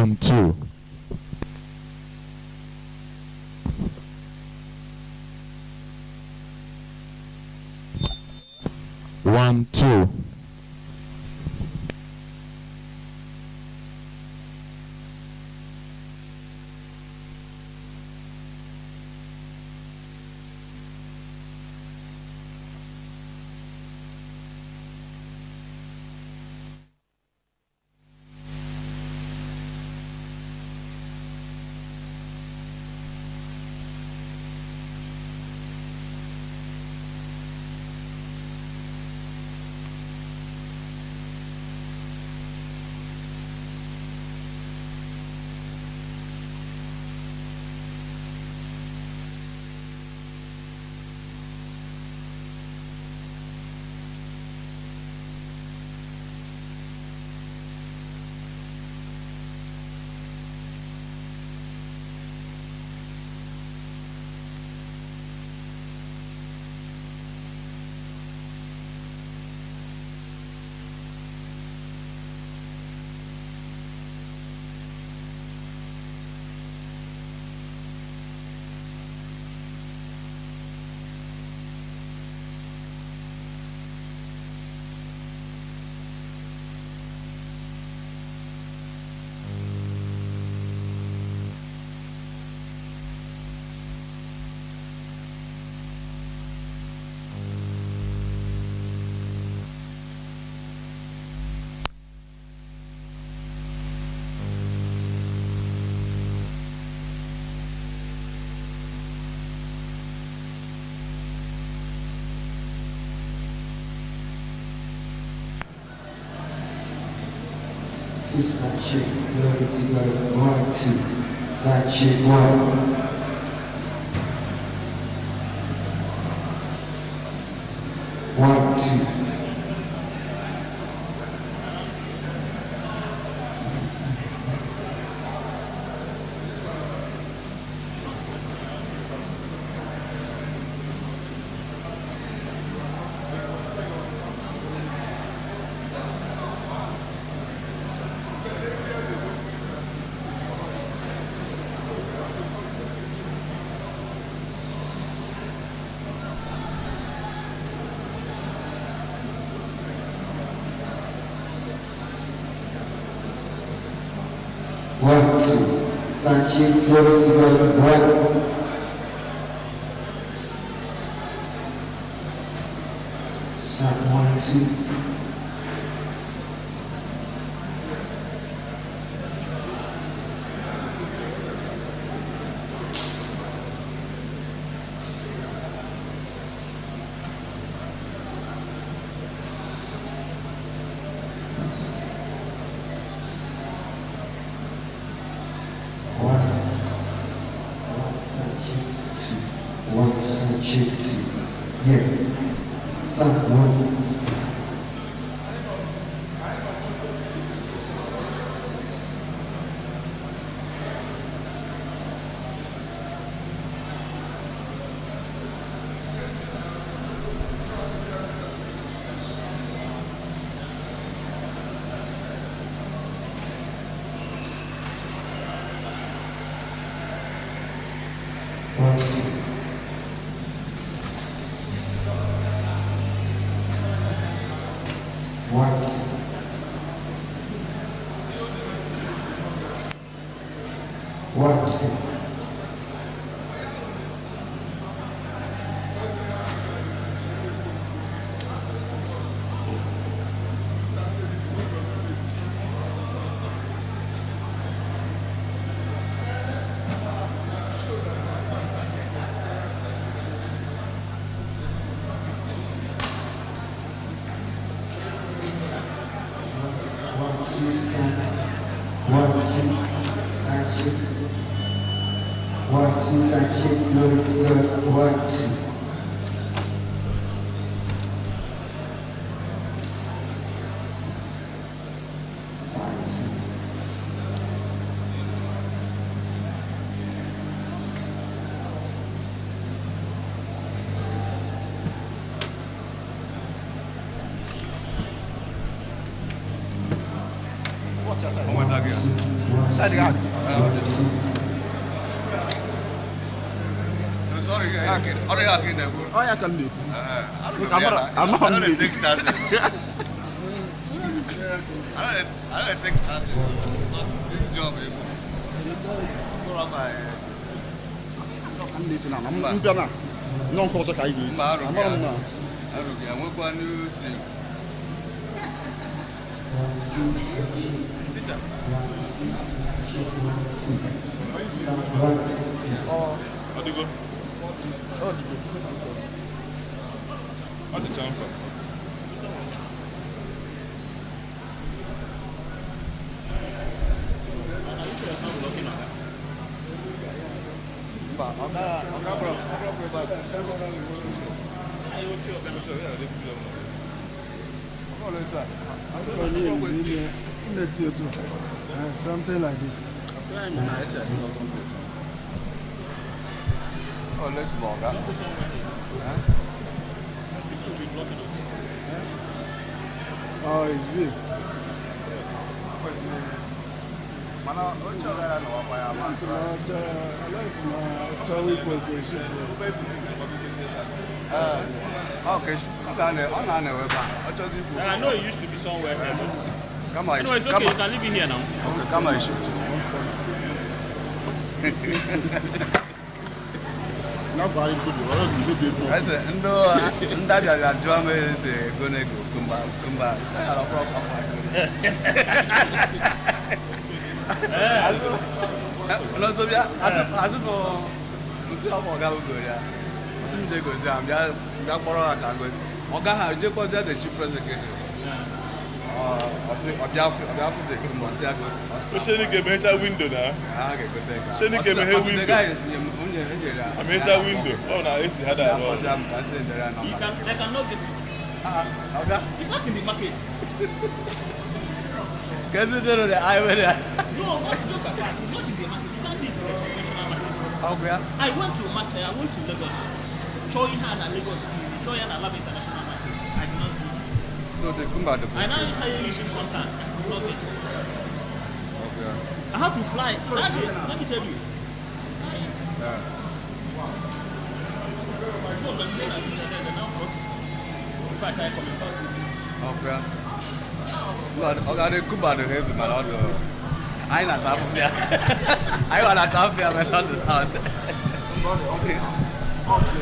1 2. 1 2. Side chick, love it together, 1 2. Side chick 1. 1 2. 1 2. Side chick, love it together, 1. Side 1 2. 1 side chick 2. Yeah. Side 1. 1 2. 1 2. 1 2. 1 2. Side chick. 1 2. Side chick, love it together, 1 2. 我问那个 inside the house. No, sorry, I can leave. I'm not take chances. I don't take chances. Because this job, I'm listening. I'm not. No cause of I did. I'm going to see. Teacher. How do you go? How do you jump from? Something like this. Oh, let's go. Oh, it's big. Okay, I know it used to be somewhere here. Come on, No, it's okay. You can leave it here now. Okay, come on, shift. Nobody could be I said, no, that drama is going to come back. No, so yeah, as for how go ya. As me go say am ja borrow aka go. Oga ha je ko the chief prosecutor. I say oga the come say go. Especially game enter window now. Ah, okay, go take. Especially game window. Enter window. Oh, now AC had that. They cannot get it. Oga. It's not in the market. Because you don't know the highway there. No, not joke apart. It's not in the market. You can't see it in the international market. Okay. I went to Lagos. Choihan and Lagos. Choihan and Lab International Market. I did not see it. No, they come back. I now started using sometimes. I could not get it. Okay. I had to fly. That day, let me tell you. Yeah. No, the plane I did, they now brought it. Before I started coming back. Okay. Oga de Cuba de heavy man all the I not have there. I want to have there but not the sound. Okay. Okay.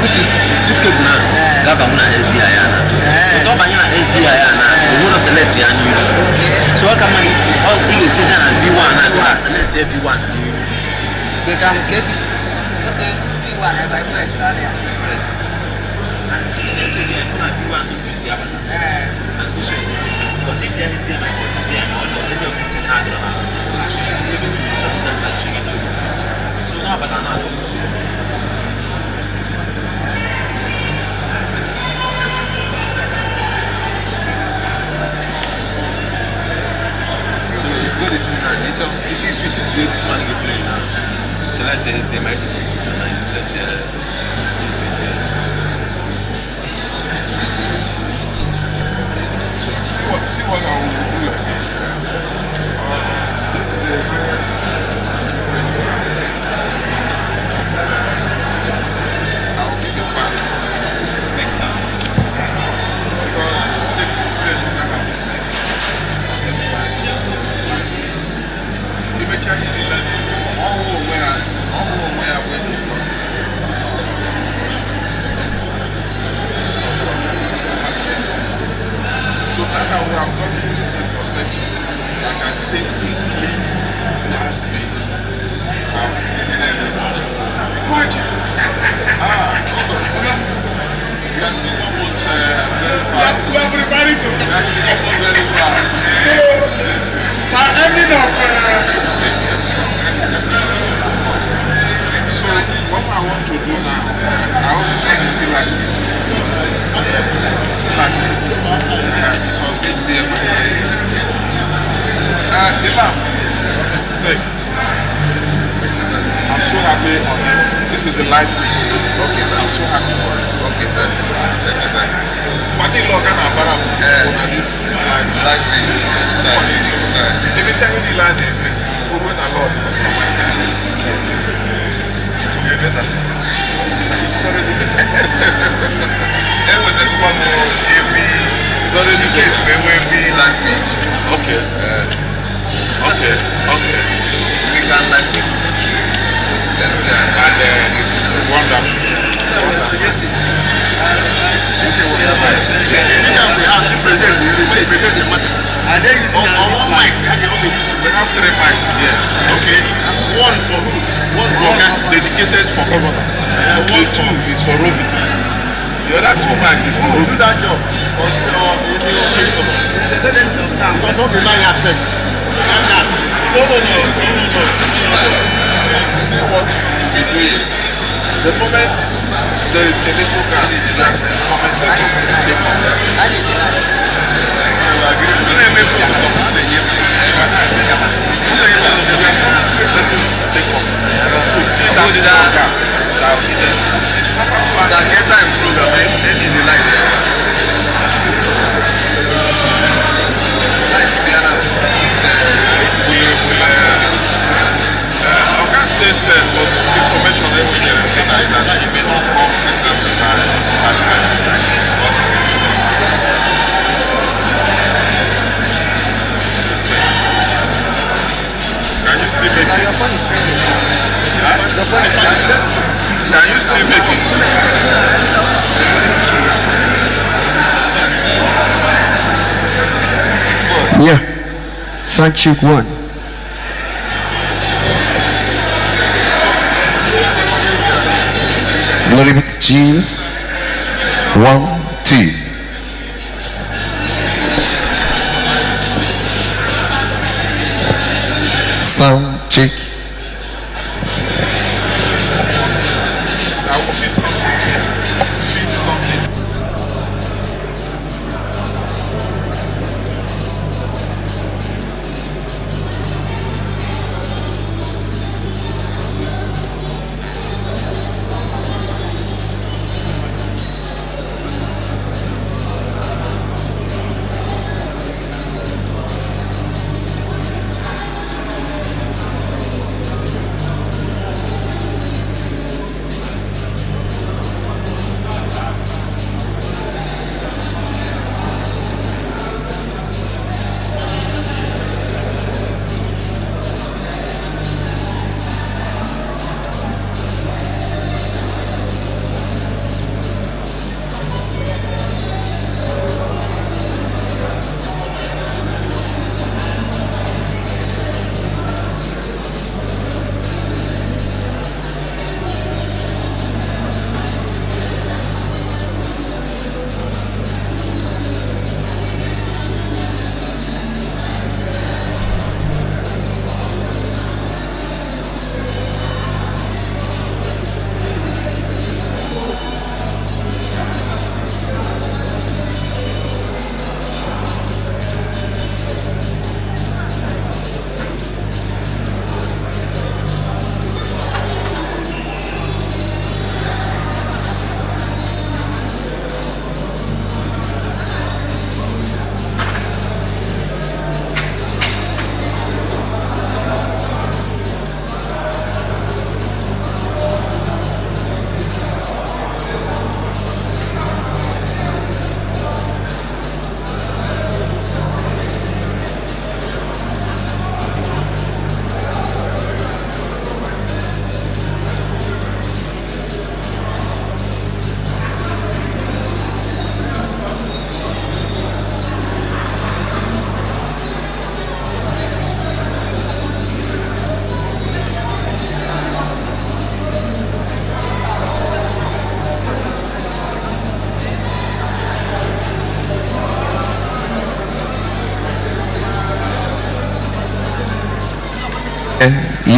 which is this cable now. Gaba una SDI ana. So ba yana SDI ana. We want to select ya new. okay. So how come it all be the station and V1 and we select V1 new. We can get this. Okay, V1 I by press earlier. And let's say V1 to 20 abana. And push it. But if there is my there no any of this thing hard na. So now banana. Go to it is switch to this one you play now. Select the mighty function and let See what I will do like this is the I'll give you fast. So that I will have gotten a possession that can take me clean and free. Watch it! We are still almost very far. We are preparing to come. We are still almost very far. So, ending of so what I want to do now, I always want to see like the lamp, I'm so happy on this. This is the life. Okay, sir. I'm so happy for it. Okay, sir. Thank you, sir. Mati Logan and Baram on this life. Life thing. Sir. If you tell me the land, we win a lot. It will be better, sir. It's already better. And with this one more, it's already the case when we life thing. Okay. Okay. Okay. So we can life it through both SDI and wonderful. So what's the message? this thing was we have to present the matter. Are they using this mic? We have 3 mics here. Okay. One for who? One for dedicated for governor. The 2 is for roving. The other 2 mics is for do that job. For So then because what will not affect? No. See what we be doing. The moment there is a little gap, that commentator will take on. Can you still make it? Your phone is ringing. Huh? Your phone is ringing. Can you still make it? Yeah. Sanchik 1. Glory be to Jesus. 1, 2. Sound check. I will feed something here. Feed something.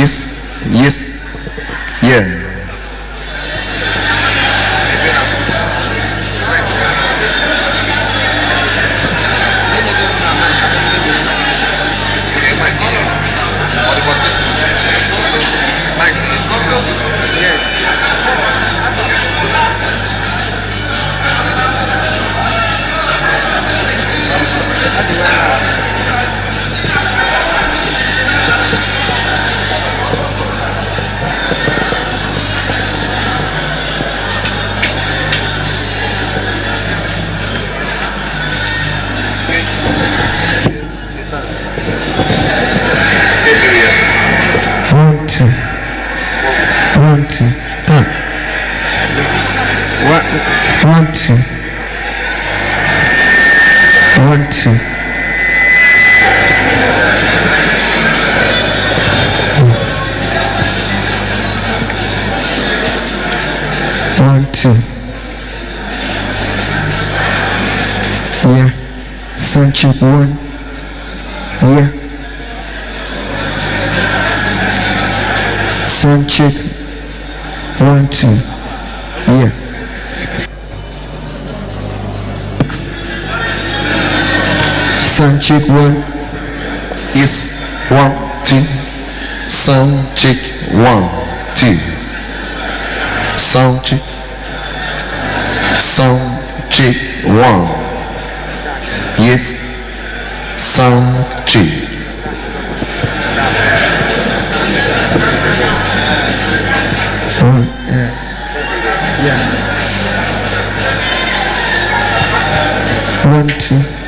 Yes, yes, yeah. One, two. One, two. One, two. One, two. One, two. Yeah. Sound check one. Yeah. Sound check. 1, 2. Yeah. Sound check 1. Yes. 1, 2. Sound check 1, 2. Sound check. Sound check 1. Yes. Sound check. Yeah. 1, 2.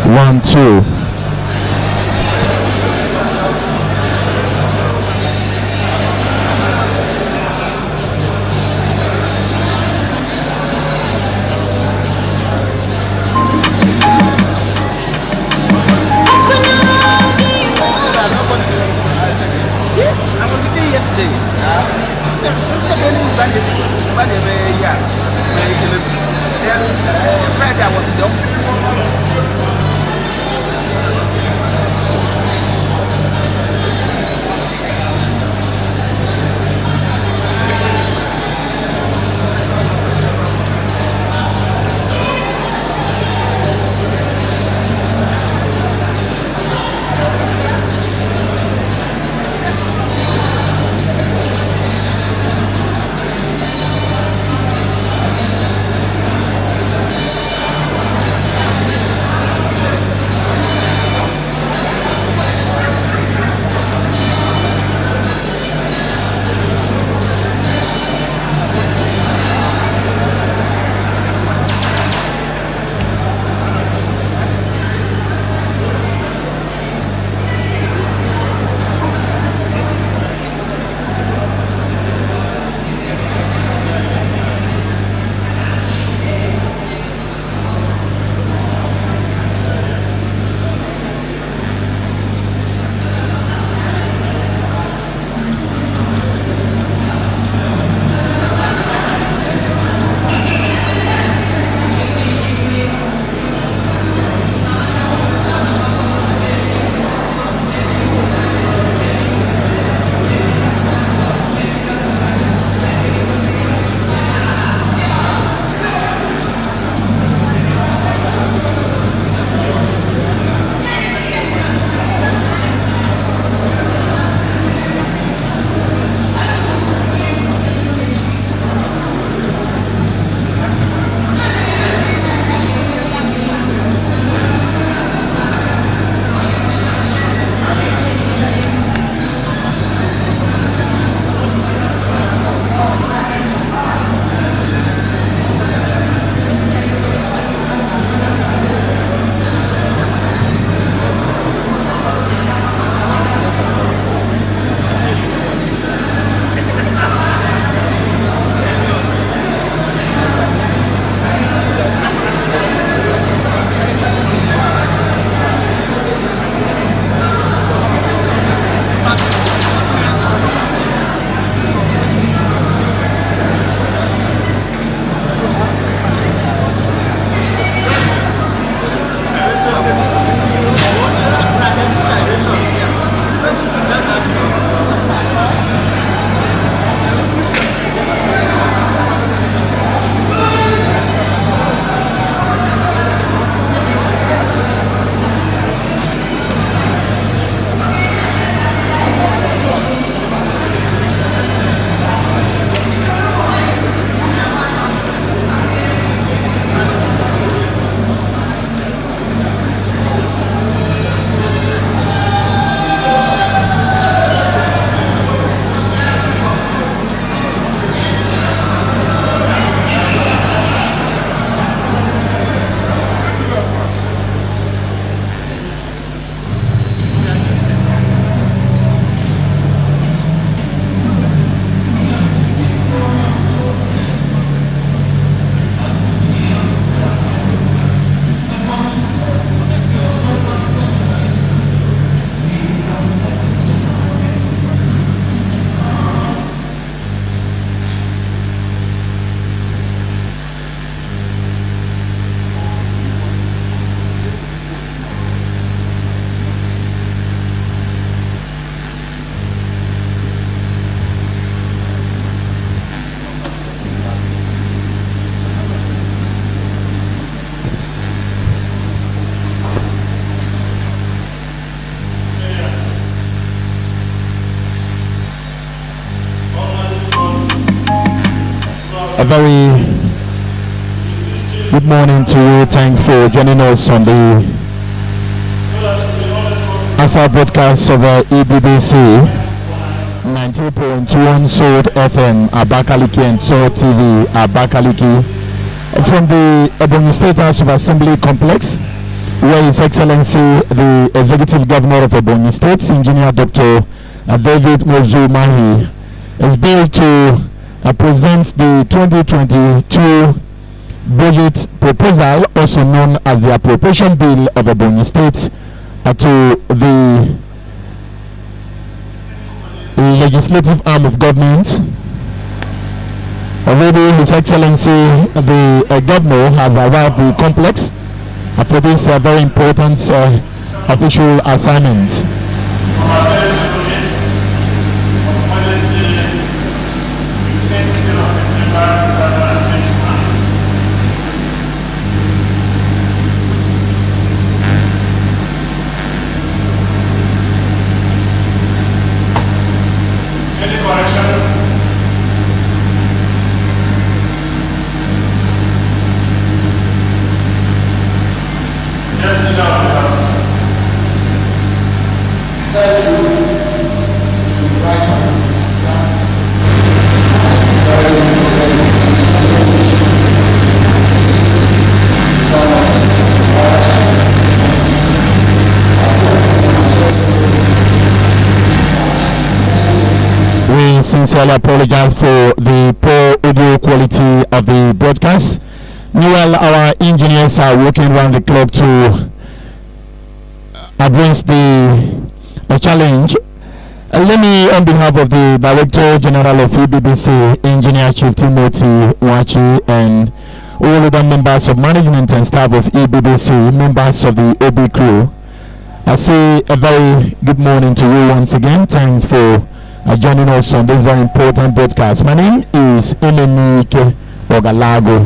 1 2. I was with you yesterday. Then Friday I was in the office. A very good morning to you. Thanks for joining us on the ASA broadcast of EBBC 90.1 Soul FM Abakaliki and Soul TV Abakaliki from the Ebonyi State House of Assembly complex where His Excellency the Executive Governor of Ebonyi State, Engineer Dr. David Mozu Mahi, is billed to present the 2022 budget proposal, also known as the Appropriation Bill of Ebonyi State, to the legislative arm of government. Already, His Excellency the Governor has arrived the complex for this very important official assignment. We sincerely apologize for the poor audio quality of the broadcast. Meanwhile, our engineers are working around the clock to address the challenge. Let me, on behalf of the Director General of EBBC, Engineer Chief Timothy Wachi, and all other members of management and staff of EBBC, members of the OB crew, I say a very good morning to you once again. Thanks for joining us on this very important broadcast. My name is Emenike Ogalago.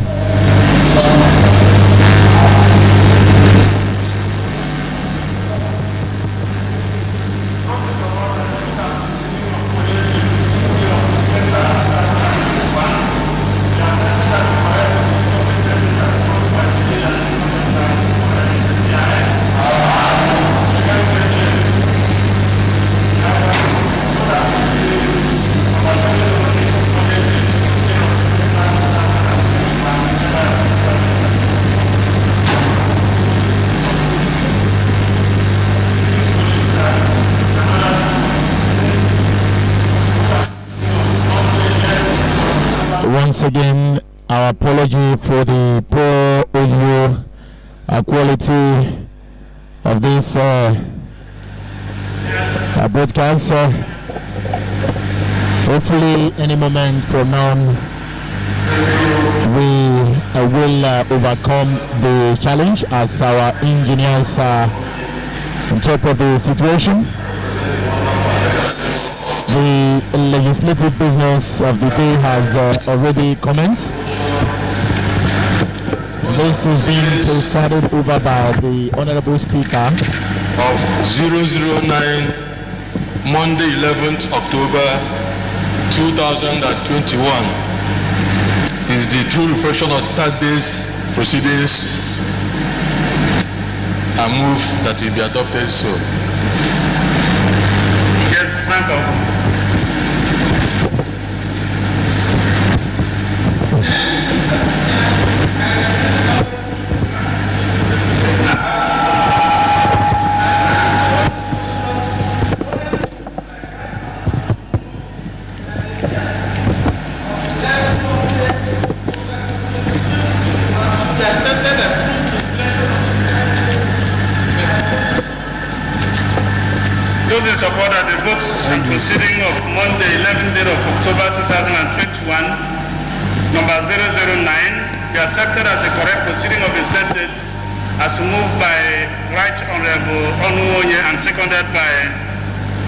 Once again, our apology for the poor audio quality of this broadcast. Hopefully, any moment from now, we will overcome the challenge as our engineers are on top of the situation. The legislative business of the day has already commenced. This is being presided over by the Honorable Speaker of 009 Monday 11th October 2021 is the true reflection of that day's proceedings. I move that it be adopted so. Yes, Franco. Those in support of the votes and proceeding of Monday, 11th day of October 2021, number 009, be accepted as the correct proceeding of the said dates as moved by Right Honorable Onuonye and seconded by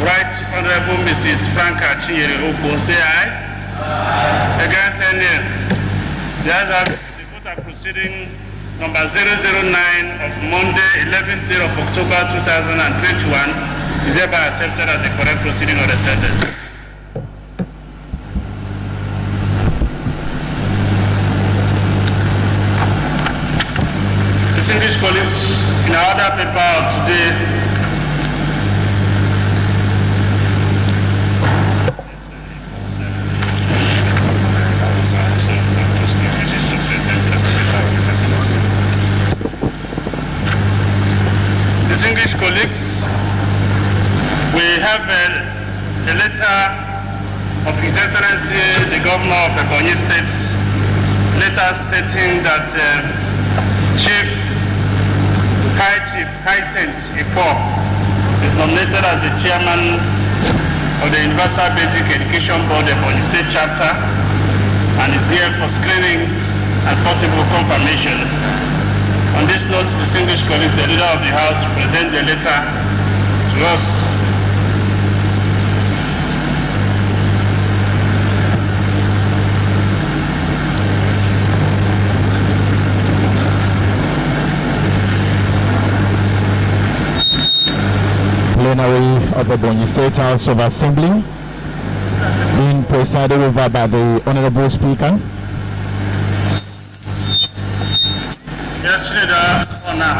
Right Honorable Mrs. Franca Chinyere Oko. Say aye. Against any. The ayes have it. The vote are proceeding number 009 of Monday, 11th day of October 2021 is hereby accepted as the correct proceeding of the said date. Distinguished colleagues, in our other paper of today, distinguished colleagues, we have a letter of His Excellency, the Governor of Ebonyi State, letter stating that High Chief Hyacinth Ipo is nominated as the chairman of the Universal Basic Education Board Ebonyi State Chapter and is here for screening and possible confirmation. On this note, distinguished colleagues, the leader of the House present the letter to us. Plenary of the Ebonyi State House of Assembly, being presided over by the Honorable Speaker. Yes, Leader, honor.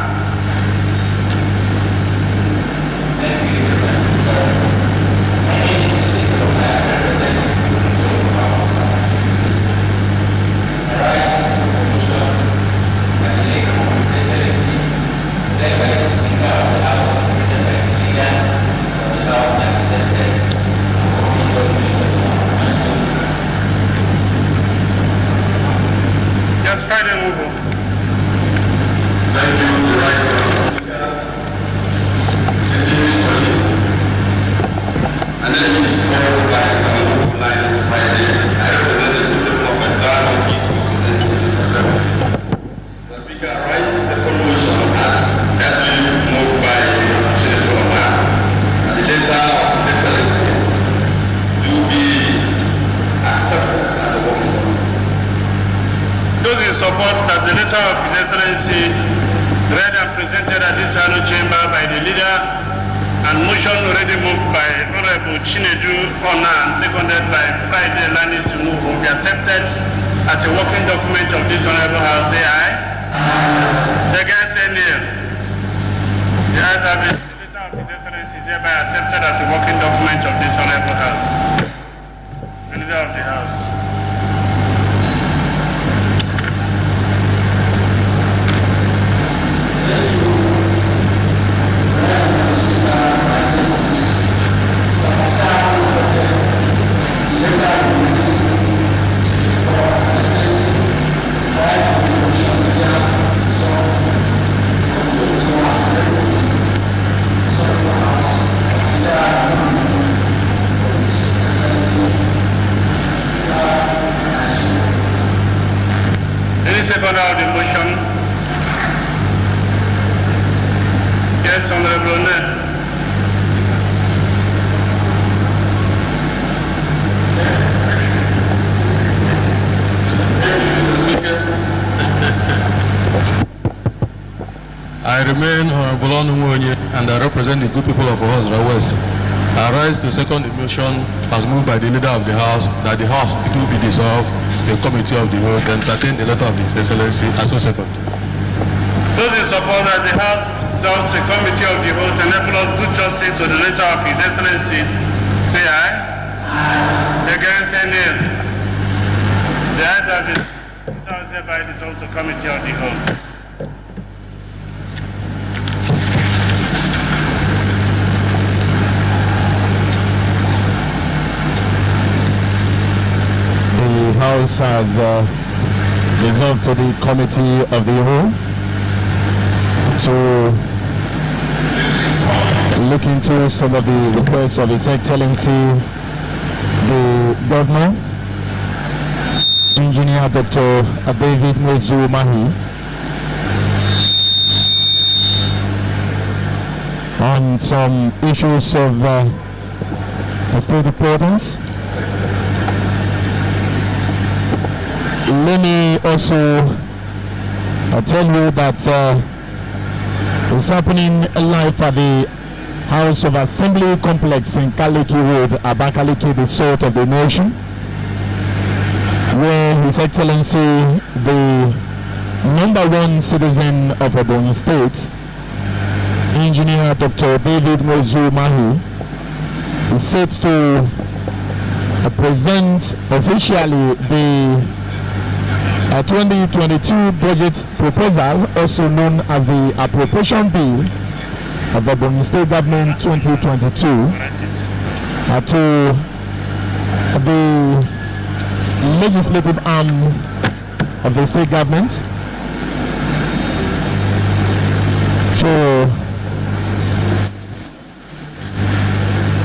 Yes, Friday, move on. Thank you, the right Speaker. Distinguished colleagues. And then in the small Pakistan line is Friday. I represent the people of Exile Northeast Consultancy Business Level. The Speaker writes the second motion as kindly moved by Senator Omar and the letter of His Excellency to be accepted as a working document. Those in support that the letter of His Excellency read and presented at this annual chamber by the leader and motion already moved by Honorable Chinedu Ona and seconded by Friday Lani Sunu will be accepted as a working document of this Honorable House. Say aye. The guys say nay. The ayes have it. The letter of His Excellency is hereby accepted as a working document of this Honorable House. The leader of the House. Any second of the motion? Yes, Honorable Ned. I remain Honorable Onumwonye and I represent the good people of Ohosra West. I rise to second the motion as moved by the leader of the House that the House it will be dissolved, the committee of the whole, and entertain the letter of His Excellency as a second. Those in support that the House dissolves the committee of the whole and enable us do justice to the letter of His Excellency, say aye. Aye. Against say nay. The ayes have it. This House hereby dissolved the committee of the whole. The House has resolved to the Committee of the Whole to look into some of the requests of His Excellency the Governor, Engineer Dr. David Mozu Mahi, on some issues of state importance. Let me also tell you that it's happening live at the House of Assembly complex in Kaliki Road, Abakaliki, the salt of the nation, where His Excellency, the #1 citizen of Ebonyi State, Engineer Dr. David Mozu Mahi, is set to present officially the 2022 budget proposal, also known as the appropriation bill of the Borno State Government 2022 to the legislative arm of the state government for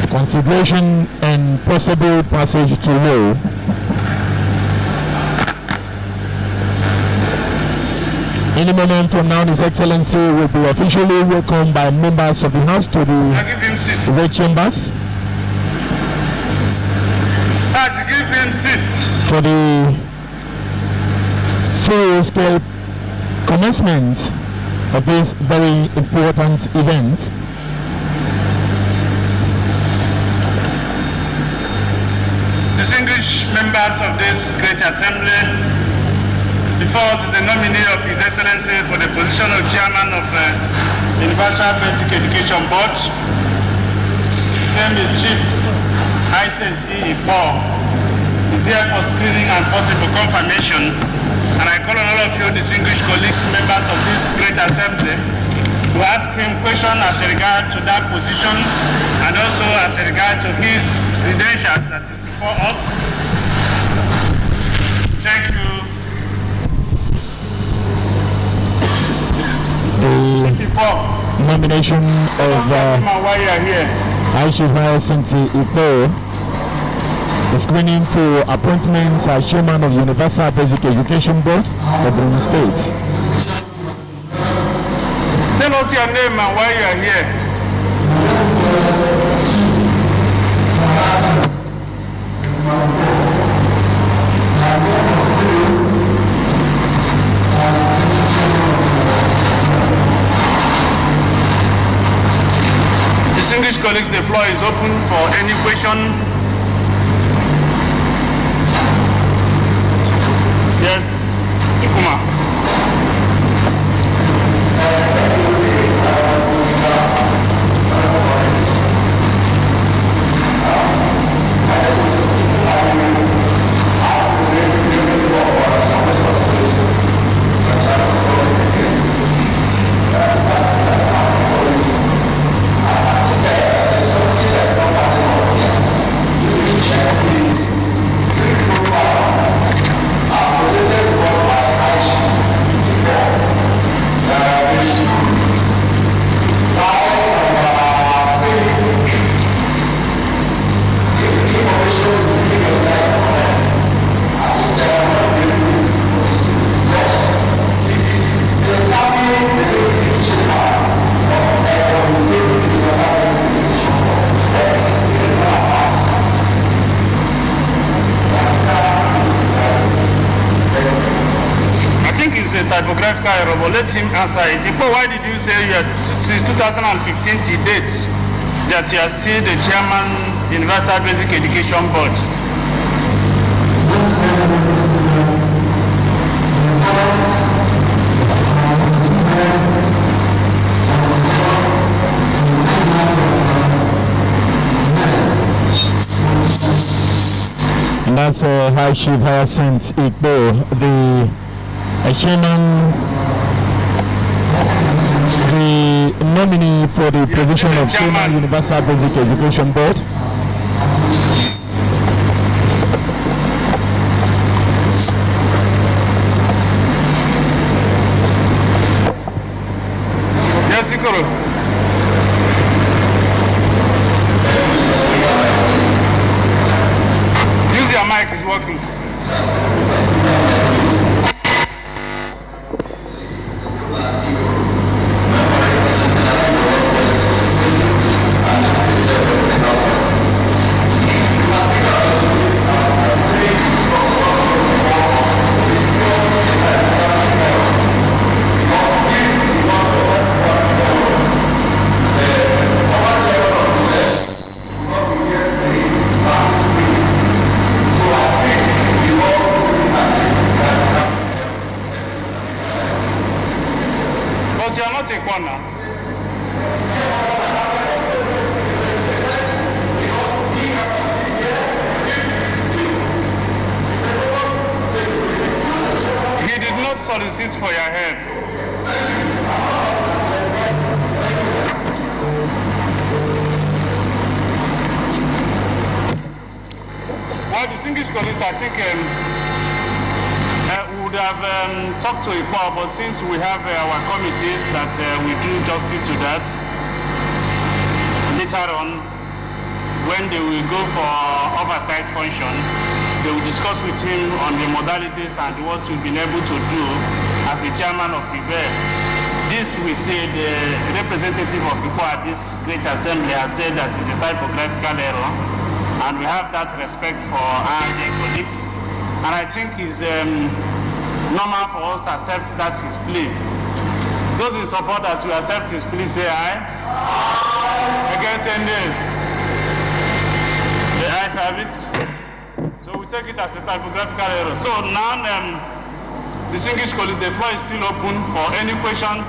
consideration and possible passage to law. Any moment from now, His Excellency will be officially welcomed by members of the House to the red chambers. Sir, give him seats. For the full-scale commencement of this very important event. Distinguished members of this great assembly, before us is the nominee of His Excellency for the position of Chairman of the Universal Basic Education Board. His name is Chief Hyacinth Paul. He's here for screening and possible confirmation, and I call on all of you distinguished colleagues, members of this great assembly, to ask him questions as regard to that position and also as regard to his credentials that is before us. Thank you. The nomination of Aisha Hyacinth Ipo, the screening for appointments as Chairman of Universal Basic Education Board of Borno State. Tell us your name and why you are here. Distinguished colleagues, the floor is open for any question. Yes, Chukuma. Typographical error, but let him answer it. Why did you say you are since 2015 to date that you are still the Chairman Universal Basic Education Board? And that's High Chief Hyacinth Igbo, the Chairman, the nominee for the position of Chairman Universal Basic Education Board. Yes, Ikoro. Use your mic, it's working. But you are not a corner. He did not solicit for your help. this, I think we would have talked to IPOA, but since we have our committees that we do justice to that, later on, when they will go for oversight function, they will discuss with him on the modalities and what we've been able to do as the chairman of IBEB. This, we say, the representative of IPOA at this great assembly has said that is a typographical error, and we have that respect for our colleagues. And I think it's normal for us to accept that his plea. Those in support that you accept his plea, say aye. Against any? The ayes have it. So we take it as a typographical error. So now, distinguished colleagues, the floor is still open for any question.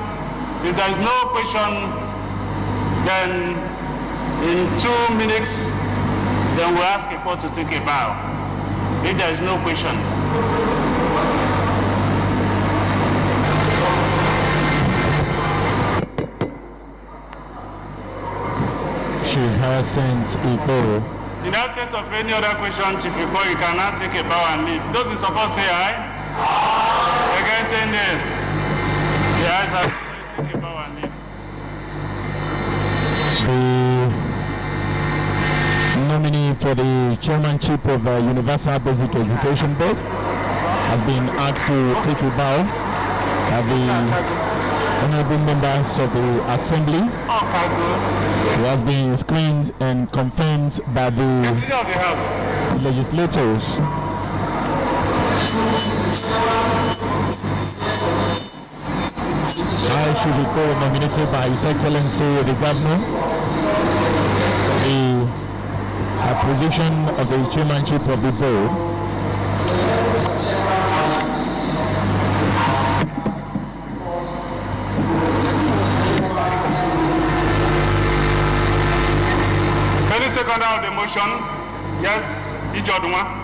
If there is no question, then in 2 minutes, then we'll ask a court to take a bow. If there is no question. She has sent Igbo. In the absence of any other question, Chief Igbo, you cannot take a bow and leave. Those in support say aye. Against say nay. The ayes have it. Take a bow and leave. The nominee for the chairmanship of Universal Basic Education Board has been asked to take a bow at the honorable members of the Assembly, who have been screened and confirmed by the legislators. I should be co-nominated by His Excellency the Governor. The position of the chairmanship of the board. Any second of the motion? Yes, Ijodunwa.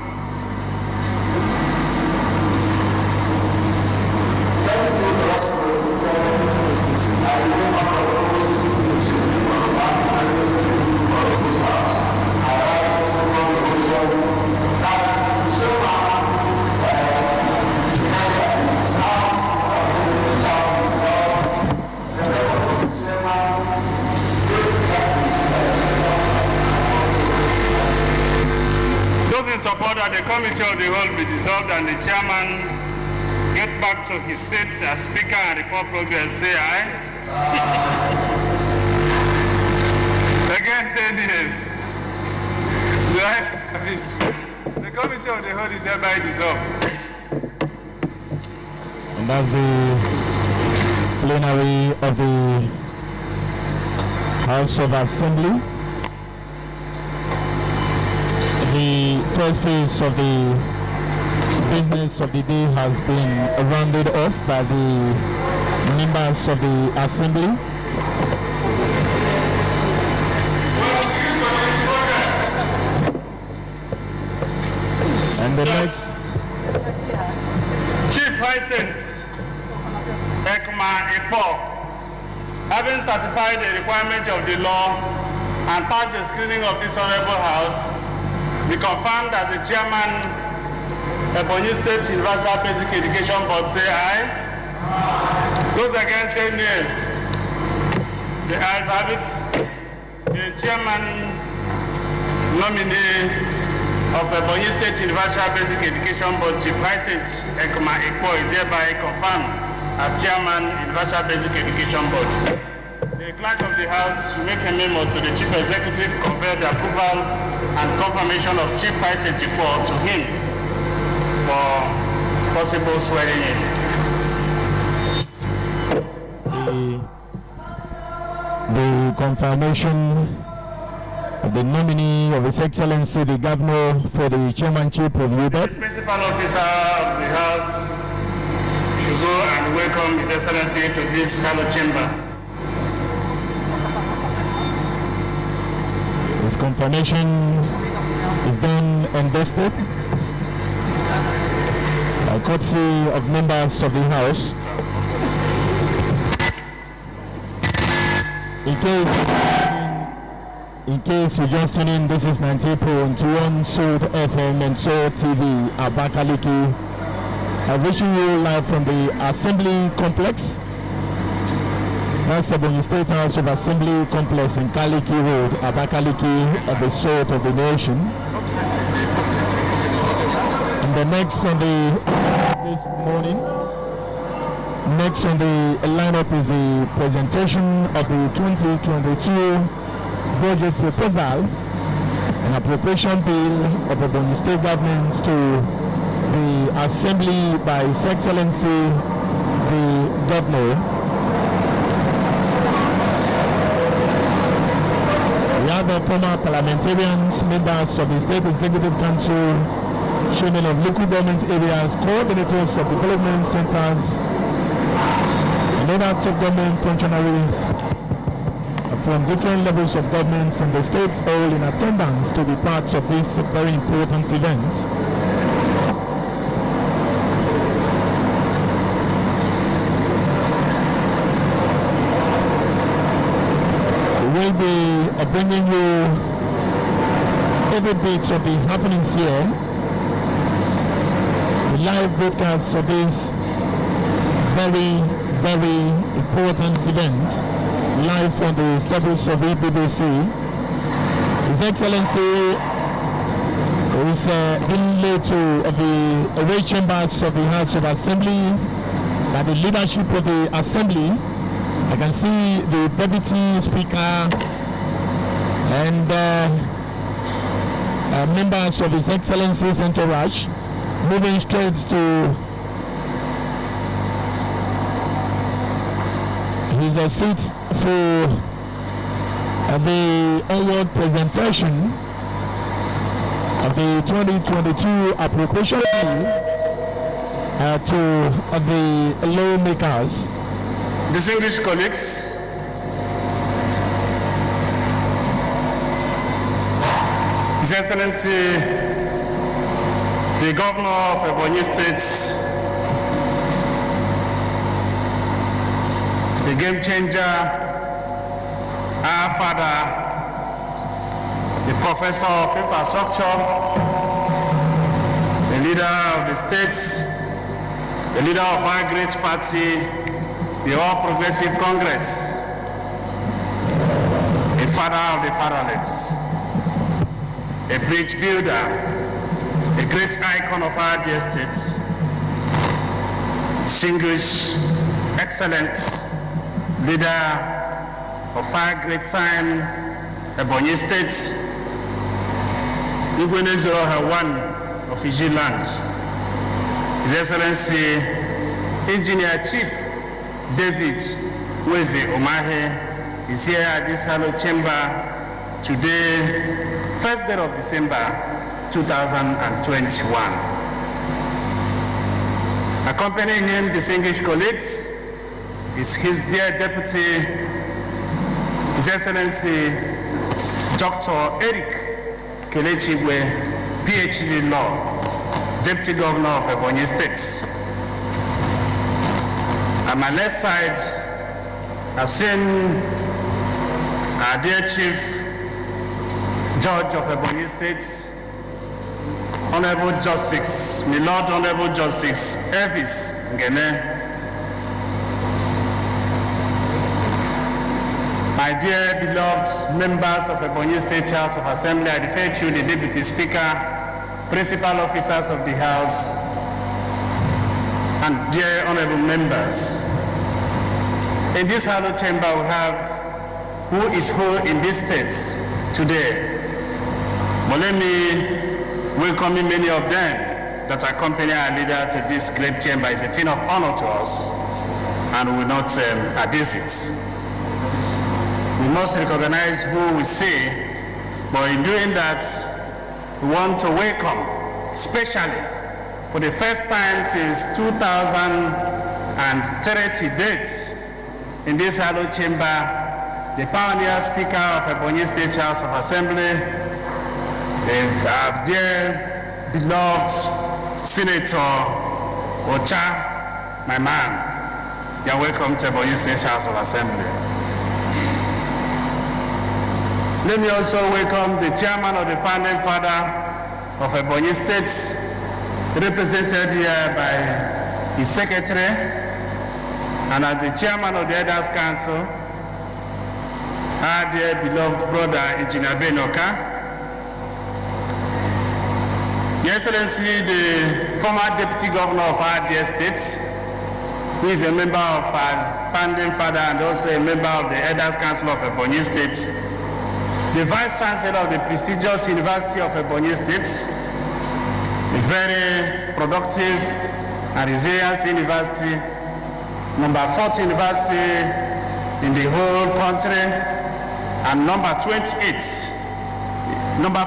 Support that the committee of the whole be dissolved and the chairman get back to his seat as speaker and report progress. Say aye. Against say nay. The committee of the whole is hereby dissolved. And that's the plenary of the House of Assembly. The first phase of the business of the day has been rounded off by the members of the Assembly. And the next Chief Hyacinth Ekma Ipo, having certified the requirement of the law and passed the screening of this honorable house, we confirm that the chairman Ebonyi State Universal Basic Education Board say aye. Those against say nay. The ayes have it. The chairman nominee of Ebonyi State Universal Basic Education Board, Chief Hyacinth Ekma Ikpo, is hereby confirmed as chairman Universal Basic Education Board. The clerk of the house will make a memo to the chief executive, convey the approval and confirmation of Chief Hyacinth Ikpo to him for possible swearing in. The confirmation of the nominee of His Excellency the Governor for the chairmanship of UBEB. The principal officer of the house should go and welcome His Excellency to this hallowed chamber. This confirmation is done and dusted by courtesy of members of the House. In case In case you just tune in, this is 90.1 Soul FM and Soul TV Abakaliki. I'm wishing you live from the Assembly Complex. That's the Ebonyi State House of Assembly Complex in Kaliki Road, Abakaliki, at the Soul of the Nation. And the next on this morning, next on the lineup is the presentation of the 2022 budget proposal and appropriation bill of the Ebonyi State government to the Assembly by His Excellency the Governor. We have the former parliamentarians, members of the State Executive Council, chairmen of local government areas, coordinators of development centers, and other top government functionaries from different levels of governments in the states, all in attendance to be part of this very important event. We will be bringing you every bit of the happenings here, the live broadcasts of this very, very important event, live from the steps of EBBC. His Excellency is being led to the away chambers of the House of Assembly by the leadership of the Assembly. I can see the Deputy Speaker and members of His Excellency's entourage moving straight to his seat for the onward presentation of the 2022 appropriation bill to the lawmakers. Distinguished colleagues, His Excellency, the Governor of Ebonyi State, the game changer, our father, the professor of infrastructure, the leader of the states, the leader of our great party, the All Progressive Congress, a father of the fatherless, a bridge builder, a great icon of our dear state, distinguished, excellent leader of our great time, Ebonyi State, Igwenezoro Hawan of Fiji land, His Excellency Engineer Chief David Weze Omahe is here at this Halo Chamber today, 1st day of December 2021. Accompanying him, distinguished colleagues, is his dear Deputy, His Excellency Dr. Eric Kelechigwe, PhD Law, Deputy Governor of Ebonyi State. At my left side, I've seen our dear Chief Judge of Ebonyi State, Honorable Justice, my Lord Honorable Justice Elvis Ngene. My dear beloved members of Ebonyi State House of Assembly, I refer to you, the Deputy Speaker, principal officers of the House, and dear honorable members. In this Halo Chamber we have who is who in this state today. But let me welcome many of them that accompany our leader to this great chamber. It's a thing of honor to us, and we will not abuse it. We must recognize who we see, but in doing that, we want to welcome, especially for the first time since 2030 dates in this Halo Chamber, the pioneer Speaker of Ebonyi State House of Assembly, our dear beloved Senator Ocha, my man. You are welcome to Ebonyi State House of Assembly. Let me also welcome the chairman of the founding father of Ebonyi State, represented here by his secretary, and as the chairman of the Elders Council, our dear beloved brother, Engineer Benoka. Your Excellency, the former deputy governor of our dear state, who is a member of our founding father and also a member of the Elders Council of Ebonyi State, the Vice Chancellor of the prestigious University of Ebonyi State, a very productive and resilient university, number 4th university in the whole country, and number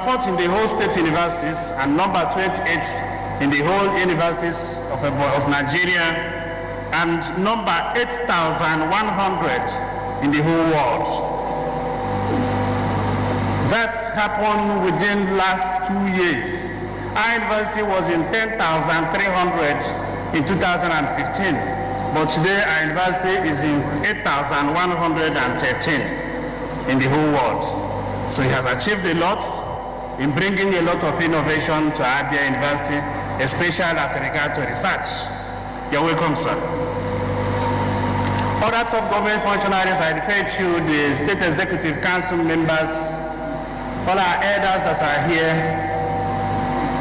4th in the whole state universities, and number 28 in the whole universities of Nigeria, and number 8,100 in the whole world. That happened within last 2 years. Our university was in 10,300 in 2015, but today our university is in 8,113 in the whole world. So he has achieved a lot in bringing a lot of innovation to our dear university, especially as regards to research. You're welcome, sir. Other top government functionaries, I refer to the State Executive Council members, all our elders that are here,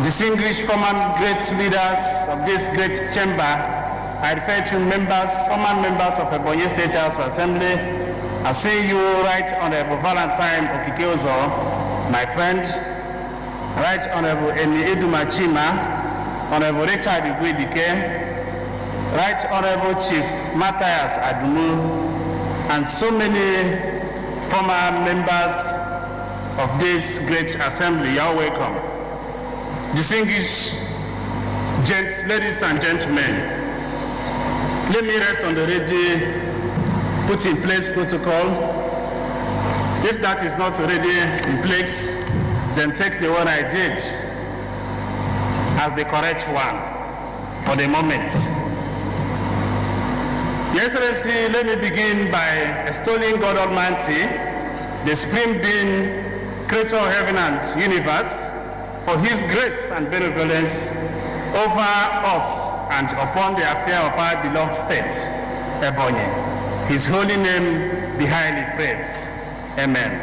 distinguished former great leaders of this great chamber. I refer to former members of the Ebonyi State House of Assembly. I've seen you, Right Honorable Valentine Okikeozo, my friend, Right Honorable Eni Edumachima, Honorable Richard Igwedike, Right Honorable Chief Matthias Adumu, and so many former members of this great assembly. You're welcome. Distinguished ladies and gentlemen, let me rest on the ready, put in place protocol. If that is not already in place, then take the one I did as the correct one for the moment. Your Excellency, let me begin by extolling God Almighty, the Supreme Being, Creator of heaven and universe, for His grace and benevolence over us and upon the affair of our beloved state, Ebonyi. His holy name be highly praised. Amen.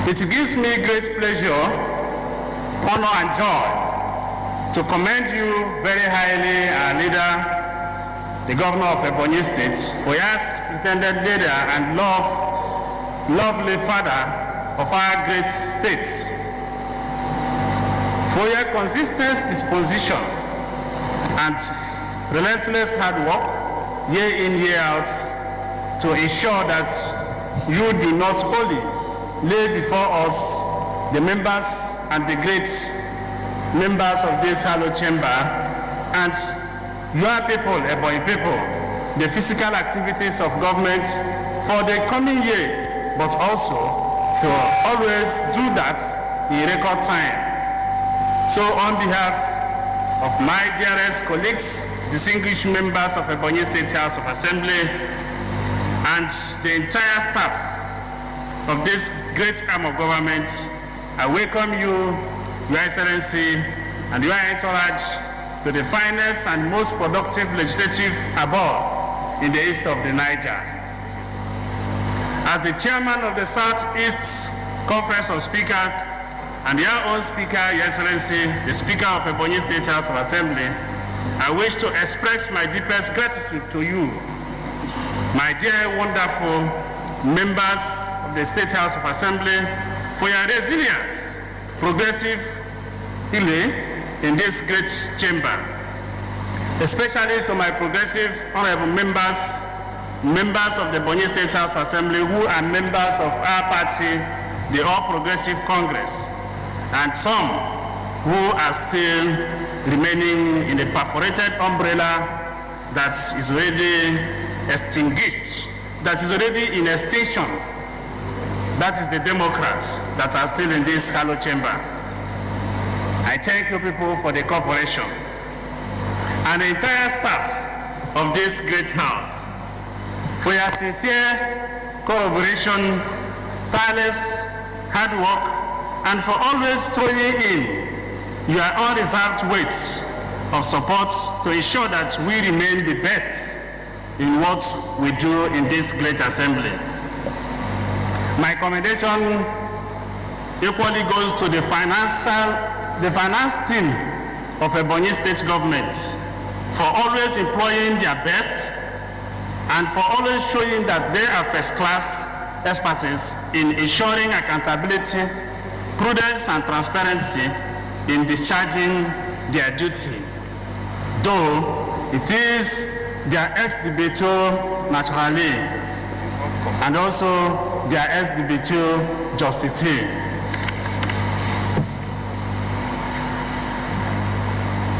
It gives me great pleasure, honor, and joy to commend you very highly, our leader, the governor of Ebonyi State, for your pretended leader and lovely father of our great state, for your consistent disposition and relentless hard work, year in, year out, to ensure that you do not only lay before us, the members and the great members of this hallowed chamber, and your people, Ebonyi people, the physical activities of government for the coming year, but also to always do that in record time. So on behalf of my dearest colleagues, distinguished members of Ebonyi State House of Assembly, and the entire staff of this great arm of government, I welcome you, Your Excellency, and your entourage to the finest and most productive legislative abode in the east of the Niger. As the chairman of the Southeast Conference of Speakers and your own speaker, Your Excellency, the Speaker of Ebonyi State House of Assembly, I wish to express my deepest gratitude to you, my dear wonderful members of the State House of Assembly, for your resilience, progressive healing in this great chamber, especially to my progressive honorable members of the Ebonyi State House of Assembly who are members of our party, the All Progressive Congress, and some who are still remaining in the perforated umbrella that is already extinguished, that is already in extinction. That is the Democrats that are still in this hallowed chamber. I thank you people for the cooperation and the entire staff of this great house for your sincere collaboration tireless hard work, and for always throwing in your unreserved weight of support to ensure that we remain the best in what we do in this great assembly. My commendation equally goes to the finance team of Ebonyi State government for always employing their best and for always showing that they are first-class expertise in ensuring accountability, prudence, and transparency in discharging their duty. Though it is their ex-debator naturally, and also their ex-debator justity.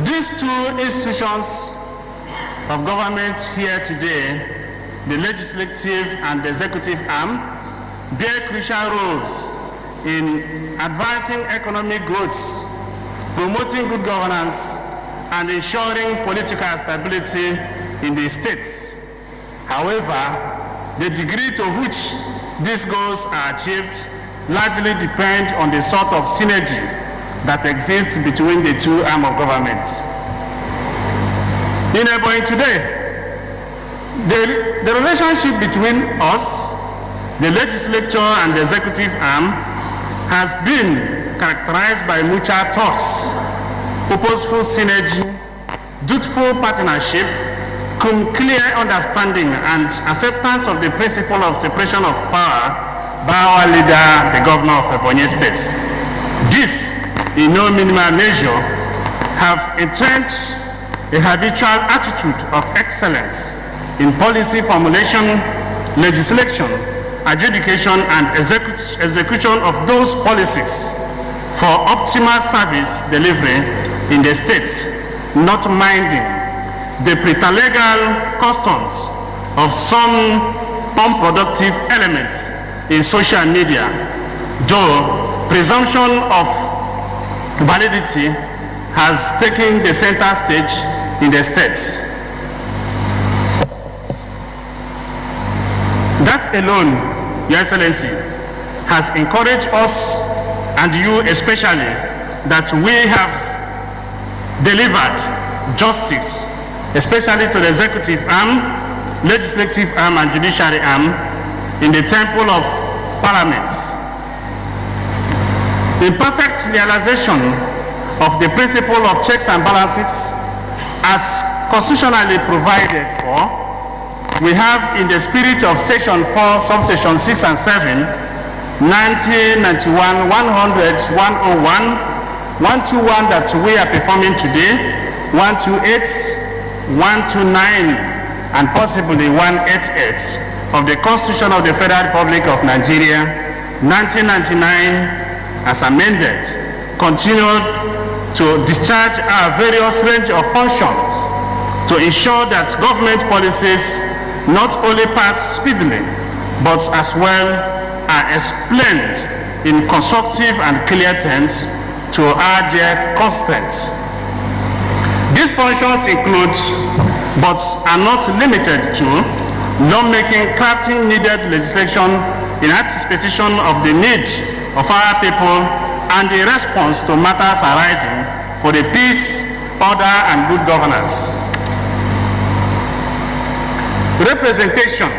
These two institutions of government here today, the legislative and the executive arm, bear crucial roles in advancing economic growth, promoting good governance, and ensuring political stability in the states. However, the degree to which these goals are achieved largely depends on the sort of synergy that exists between the two arms of government. In Ebonyi today, the relationship between us, the legislature and the executive arm, has been characterized by mutual trust, purposeful synergy, dutiful partnership, clear understanding and acceptance of the principle of separation of power by our leader, the governor of Ebonyi State. This, in no minimal measure, have entrenched a habitual attitude of excellence in policy formulation, legislation, adjudication, and execution of those policies for optimal service delivery in the state, not minding the legal customs of some unproductive elements in social media, though presumption of validity has taken the center stage in the state. That alone, Your Excellency, has encouraged us, and you especially, that we have delivered justice, especially to the executive arm, legislative arm, and judiciary arm in the temple of parliament. In perfect realization of the principle of checks and balances as constitutionally provided for, we have in the spirit of section 4, subsection 6 and 7, 1991, 100, 101, 121 that we are performing today, 128, 129, and possibly 188 of the Constitution of the Federal Republic of Nigeria, 1999, as amended, continued to discharge our various range of functions to ensure that government policies not only pass speedily, but as well are explained in constructive and clear terms to our dear constituents. These functions include, but are not limited to, lawmaking, crafting needed legislation in anticipation of the need of our people and the response to matters arising for the peace, order, and good governance. Representation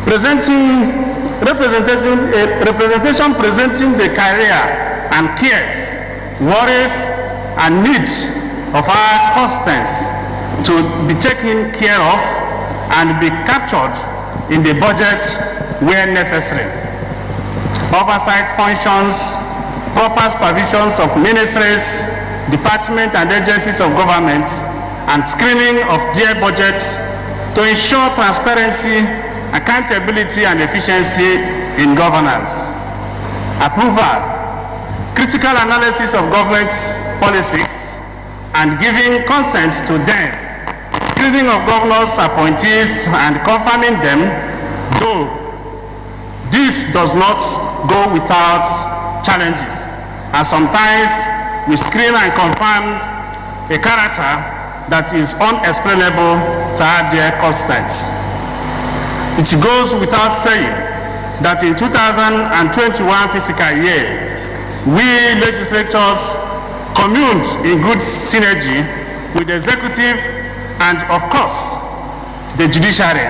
presenting the career and cares, worries, and needs of our constituents to be taken care of and be captured in the budget where necessary. Oversight functions, proper supervisions of ministries, departments, and agencies of government, and screening of their budgets to ensure transparency, accountability, and efficiency in governance. Approval, critical analysis of government's policies, and giving consent to them, screening of governors' appointees, and confirming them, though this does not go without challenges, and sometimes we screen and confirm a character that is unexplainable to our dear constituents. It goes without saying that in 2021 fiscal year, we legislators communed in good synergy with the executive and, of course, the judiciary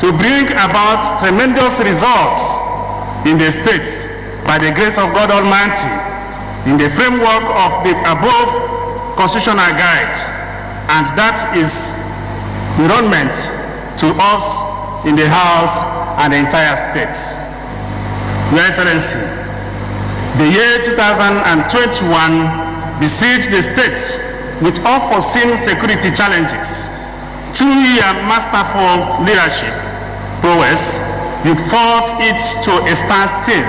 to bring about tremendous results in the state by the grace of God Almighty in the framework of the above constitutional guide, and that is enrollment to us in the House and the entire state. Your Excellency, the year 2021 besieged the state with unforeseen security challenges. 2-year masterful leadership prowess, you fought it to a standstill,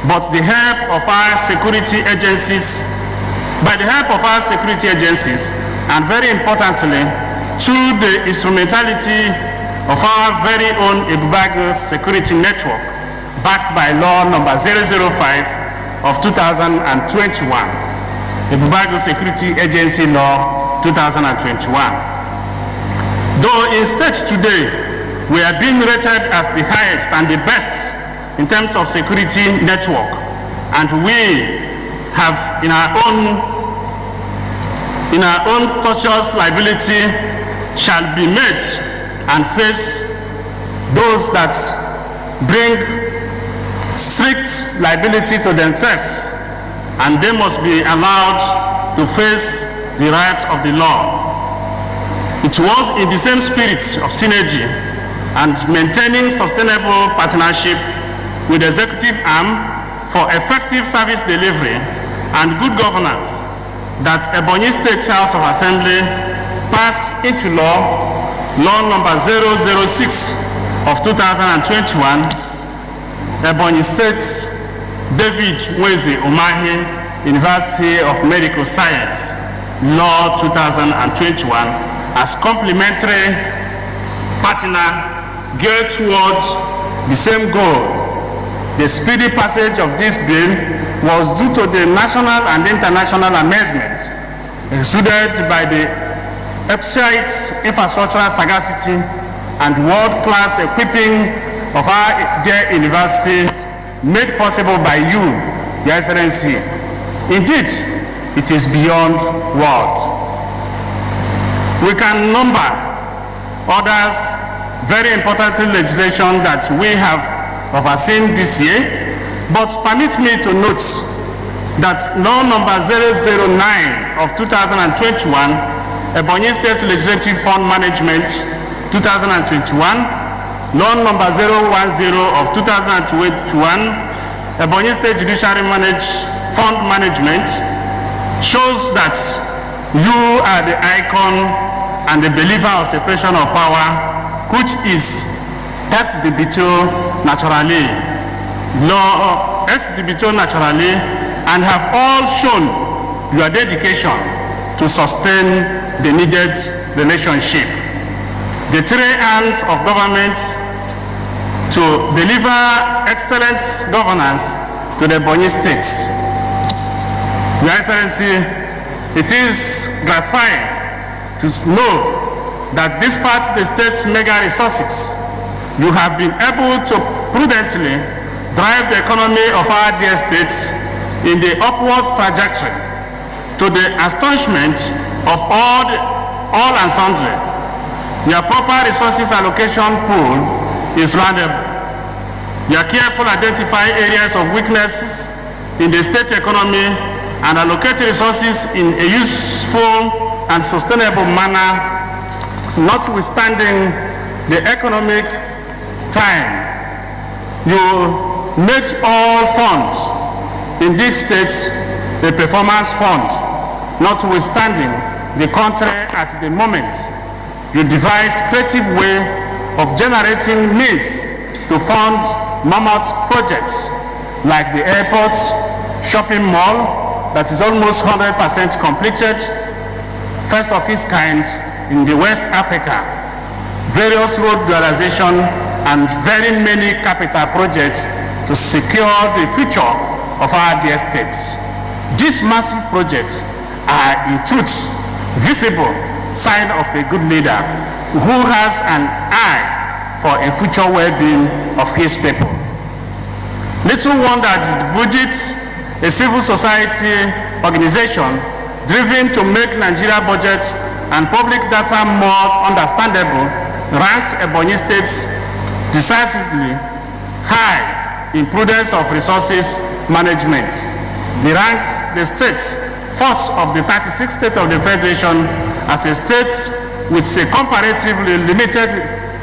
but by the help of our security agencies, and very importantly, through the instrumentality of our very own EBBC security network, backed by law number 005 of 2021, EBBC Security Agency Law 2021. Though in state today, we are being rated as the highest and the best in terms of security network, and we have in our own tortious liability shall be met and face those that bring strict liability to themselves, and they must be allowed to face the rights of the law. It was in the same spirit of synergy and maintaining sustainable partnership with the executive arm for effective service delivery and good governance that Ebonyi State House of Assembly passed into law number 006 of 2021, Ebonyi State David Nweze Umahi University of Medical Science, Law 2021, as complementary partner geared towards the same goal. The speedy passage of this bill was due to the national and international amendment exuded by the EBBC infrastructural sagacity and world-class equipping of our dear university, made possible by you, Your Excellency. Indeed, it is beyond words. We can number others very important legislation that we have overseen this year, but permit me to note that law number 009 of 2021, Ebonyi State Legislative Fund Management 2021, law number 010 of 2021, Ebonyi State Judiciary Fund Management, shows that you are the icon and the believer of separation of power, which is ex debito naturally, law ex debito naturally, and have all shown your dedication to sustain the needed relationship. The three arms of government to deliver excellent governance to the Ebonyi states. Your Excellency, it is gratifying to know that despite the state's mega resources, you have been able to prudently drive the economy of our dear states in the upward trajectory, to the astonishment of all and sundry. Your proper resources allocation pool is roundable. Your careful identify areas of weaknesses in the state economy and allocate resources in a useful and sustainable manner, notwithstanding the economic time. You make all funds in this state a performance fund, notwithstanding the country at the moment. You devise creative way of generating means to fund mammoth projects like the airports, shopping mall that is almost 100% completed, first of its kind in the West Africa, various road dualization, and very many capital projects to secure the future of our dear states. These massive projects are in truth visible sign of a good leader who has an eye for a future well-being of his people. Little wonder did Budget, a civil society organization driven to make Nigeria budget and public data more understandable, ranked Ebonyi State decisively high in prudence of resources management. They ranked the state fourth of the 36 states of the Federation as a state with a comparatively limited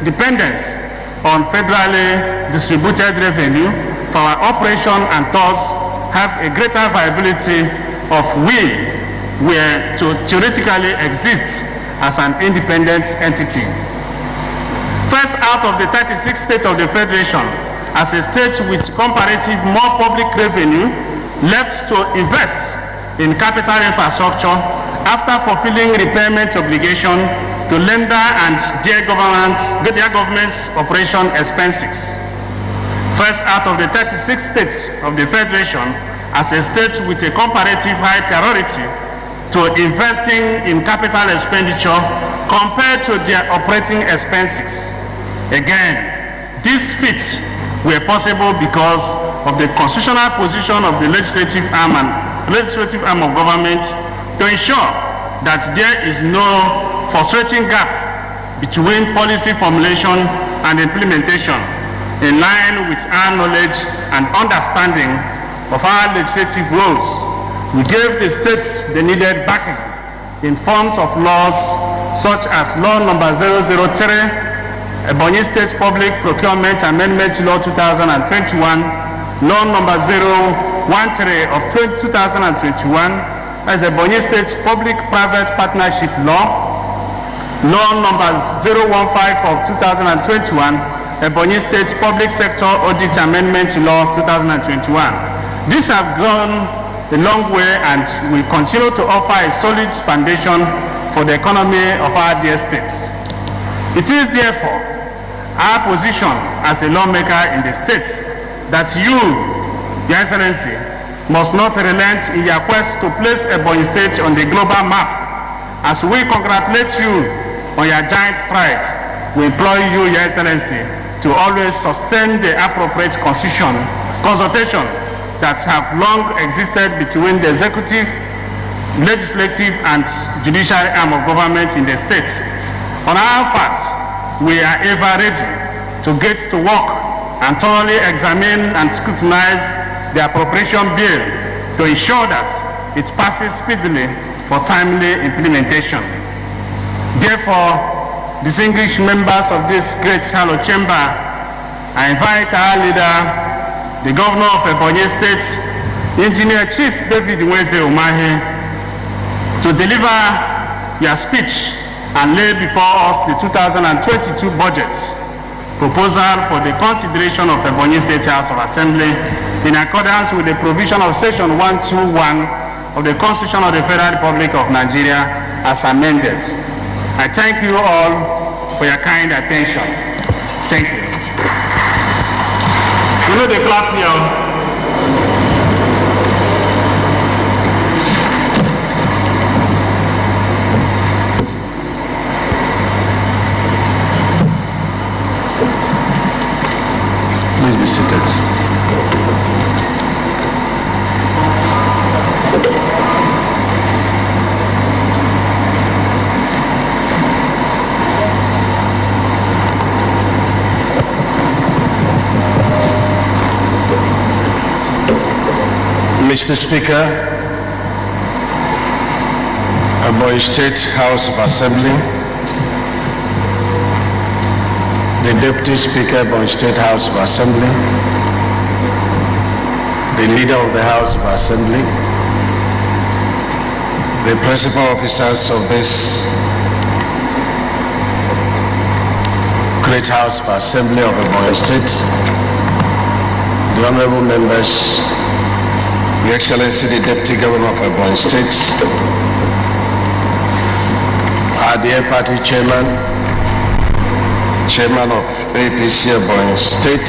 dependence on federally distributed revenue for our operation, and thus have a greater viability of we were to theoretically exist as an independent entity. First out of the 36 states of the Federation, as a state with comparative more public revenue left to invest in capital infrastructure after fulfilling repayment obligation to lender and their government's operation expenses. First out of the 36 states of the Federation, as a state with a comparative high priority to investing in capital expenditure compared to their operating expenses. Again, these feats were possible because of the constitutional position of the legislative arm of government to ensure that there is no frustrating gap between policy formulation and implementation, in line with our knowledge and understanding of our legislative roles. We gave the states the needed backing in forms of laws such as Law Number 003, Ebonyi State Public Procurement Amendment Law 2021, Law Number 013 of 2021, as Ebonyi State Public-Private Partnership Law, Law Number 015 of 2021, Ebonyi State Public Sector Audit Amendment Law 2021. These have gone a long way and will continue to offer a solid foundation for the economy of our dear states. It is therefore our position as a lawmaker in the states that you, Your Excellency, must not relent in your quest to place Ebonyi State on the global map. As we congratulate you on your giant stride, we implore you, Your Excellency, to always sustain the appropriate consultation that have long existed between the executive, legislative, and judiciary arm of government in the state. On our part, we are ever ready to get to work and thoroughly examine and scrutinize the appropriation bill to ensure that it passes speedily for timely implementation. Therefore, distinguished members of this great Hallowed Chamber, I invite our leader, the Governor of Ebonyi State, Engineer Chief David Nweze Umahi, to deliver your speech and lay before us the 2022 budget proposal for the consideration of Ebonyi State House of Assembly in accordance with the provision of Section 121 of the Constitution of the Federal Republic of Nigeria as amended. I thank you all for your kind attention. Thank you. You know the clap here. Please be seated. Mr. Speaker, Ebonyi State House of Assembly, the Deputy Speaker, Ebonyi State House of Assembly, the Leader of the House of Assembly, the Principal Officers of this great House of Assembly of Ebonyi State, the Honorable Members, Your Excellency, the Deputy Governor of Ebonyi State, our dear party chairman, Chairman of EBBC Ebonyi State.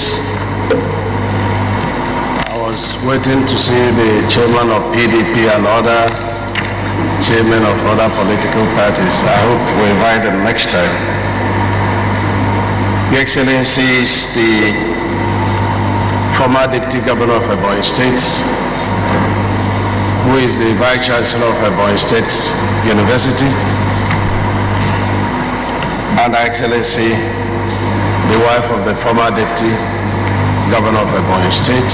I was waiting to see the Chairman of PDP and other Chairmen of other political parties. I hope we invite them next time. Your Excellencies, the former Deputy Governor of Ebonyi State, who is the Vice Chancellor of Ebonyi State University, and Her Excellency, the wife of the former Deputy Governor of Ebonyi State,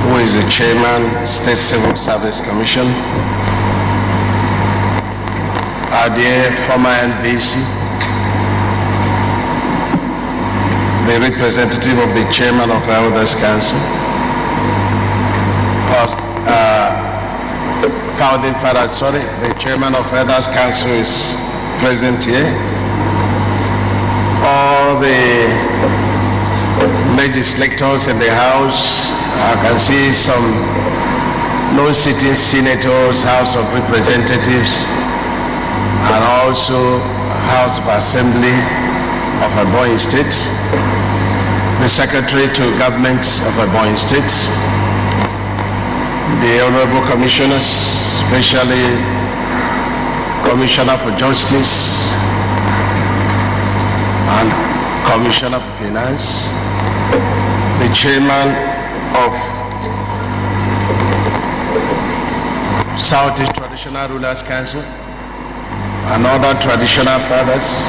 who is the Chairman, State Civil Service Commission, our dear former NVC, the representative of the Chairman of Elders Council, Founding Father, the Chairman of Elders Council is present here. All the legislators in the House, I can see some non-sitting senators, House of Representatives, and also House of Assembly of Ebonyi State, the Secretary to Government of Ebonyi State, the Honorable Commissioners, especially Commissioner for Justice and Commissioner for Finance, the Chairman of Southeast Traditional Rulers Council, and other traditional fathers.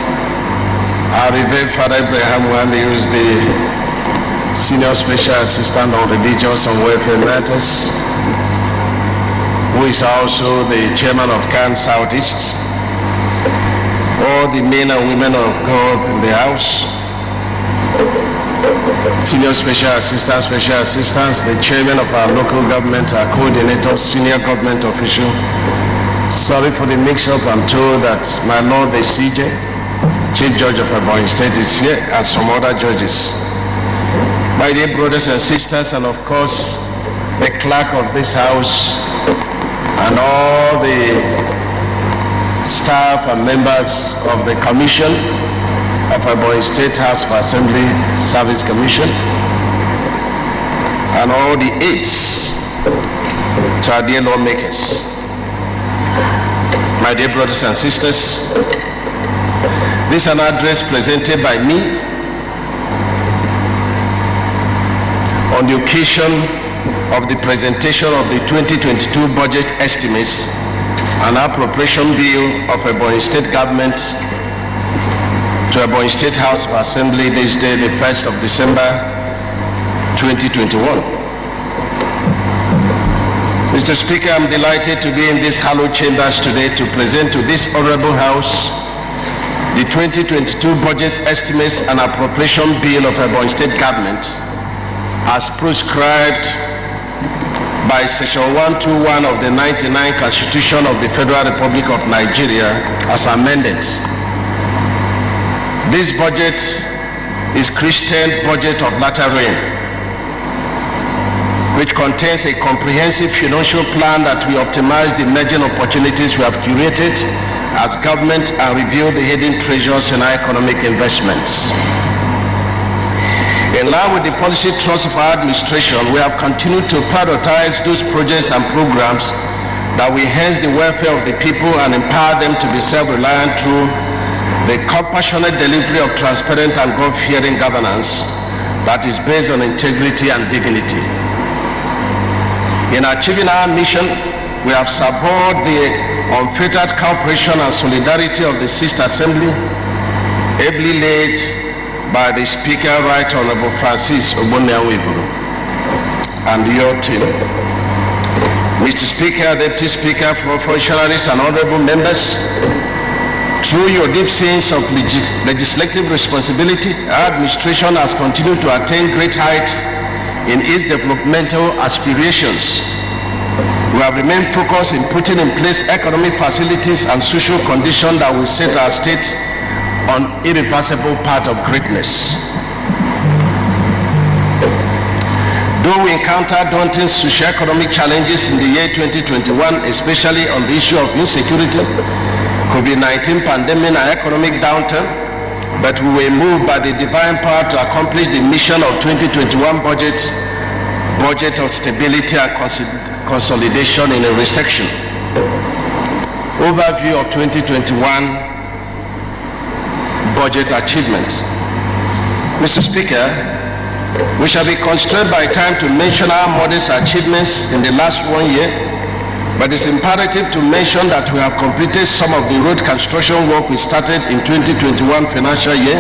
Our revered Father Abraham Wande, who is the Senior Special Assistant on Religious and Welfare Matters, who is also the Chairman of CAN Southeast, all the men and women of God in the House, Senior Special Assistants, the Chairman of our local government, our coordinator, senior government official. Sorry for the mix-up. I'm told that my Lord the CJ, Chief Judge of Ebonyi State, is here, and some other judges. My dear brothers and sisters, and of course, the clerk of this house, and all the staff and members of the Commission of Ebonyi State House of Assembly Service Commission, and all the aides to our dear lawmakers. My dear brothers and sisters, this is an address presented by me on the occasion of the presentation of the 2022 budget estimates and appropriation bill of Ebonyi State government to Ebonyi State House of Assembly this day, the 1st of December 2021. Mr. Speaker, I'm delighted to be in these hallowed chambers today to present to this honorable House the 2022 budget estimates and appropriation bill of Ebonyi State government as prescribed by Section 121 of the 99 Constitution of the Federal Republic of Nigeria as amended. This budget is Christian budget of latter rain, which contains a comprehensive financial plan that will optimize the emerging opportunities we have curated as government and review the hidden treasures in our economic investments. In line with the policy thrust of our administration, we have continued to prioritize those projects and programs that will enhance the welfare of the people and empower them to be self-reliant through the compassionate delivery of transparent and God-fearing governance that is based on integrity and dignity. In achieving our mission, we have savored the unfettered cooperation and solidarity of the Sixth Assembly, ably led by the Speaker, Right Honorable Francis Ogbonniaweiburu, and your team. Mr. Speaker, Deputy Speaker, functionaries and honorable members, through your deep sense of legislative responsibility, our administration has continued to attain great heights in its developmental aspirations. We have remained focused in putting in place economic facilities and social conditions that will set our state on irreversible path of greatness. Though we encounter daunting socio-economic challenges in the year 2021, especially on the issue of insecurity, COVID-19 pandemic and economic downturn, but we were moved by the divine power to accomplish the mission of 2021 budget of stability and consolidation in a recession. Overview of 2021 budget achievements. Mr. Speaker, We shall be constrained by time to mention our modest achievements in the last 1 year, but it's imperative to mention that we have completed some of the road construction work we started in 2021 financial year.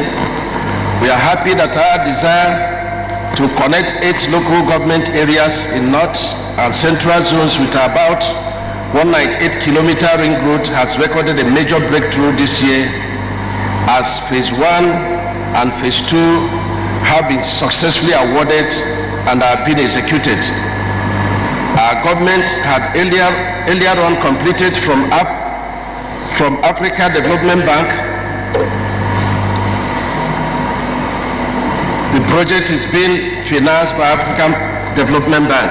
We are happy that our desire to connect 8 local government areas in north and central zones with about 198-kilometer ring road has recorded a major breakthrough this year, as phase 1 and phase 2 have been successfully awarded and are being executed. Our government had earlier on completed from Africa Development Bank. The project is being financed by African Development Bank.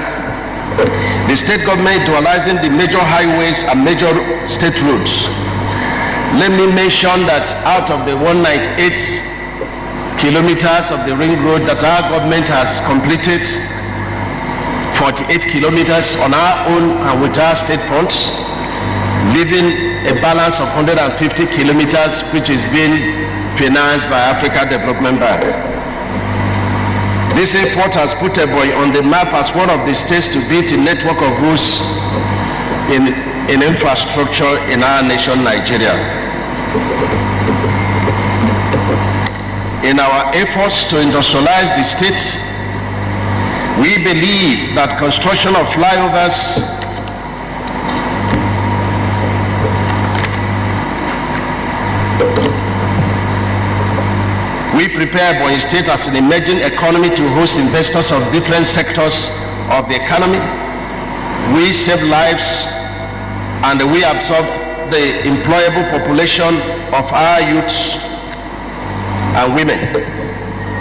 The state government dualizing the major highways and major state roads. Let me mention that out of the 198 kilometers of the ring road that our government has completed, 48 kilometers on our own and with our state funds, leaving a balance of 150 kilometers which is being financed by Africa Development Bank. This effort has put Ebonyi on the map as one of the states to build a network of roads in infrastructure in our nation, Nigeria. In our efforts to industrialize the state, we believe that construction of flyovers we prepare Ebonyi State as an emerging economy to host investors of different sectors of the economy. We save lives and we absorb the employable population of our youths and women.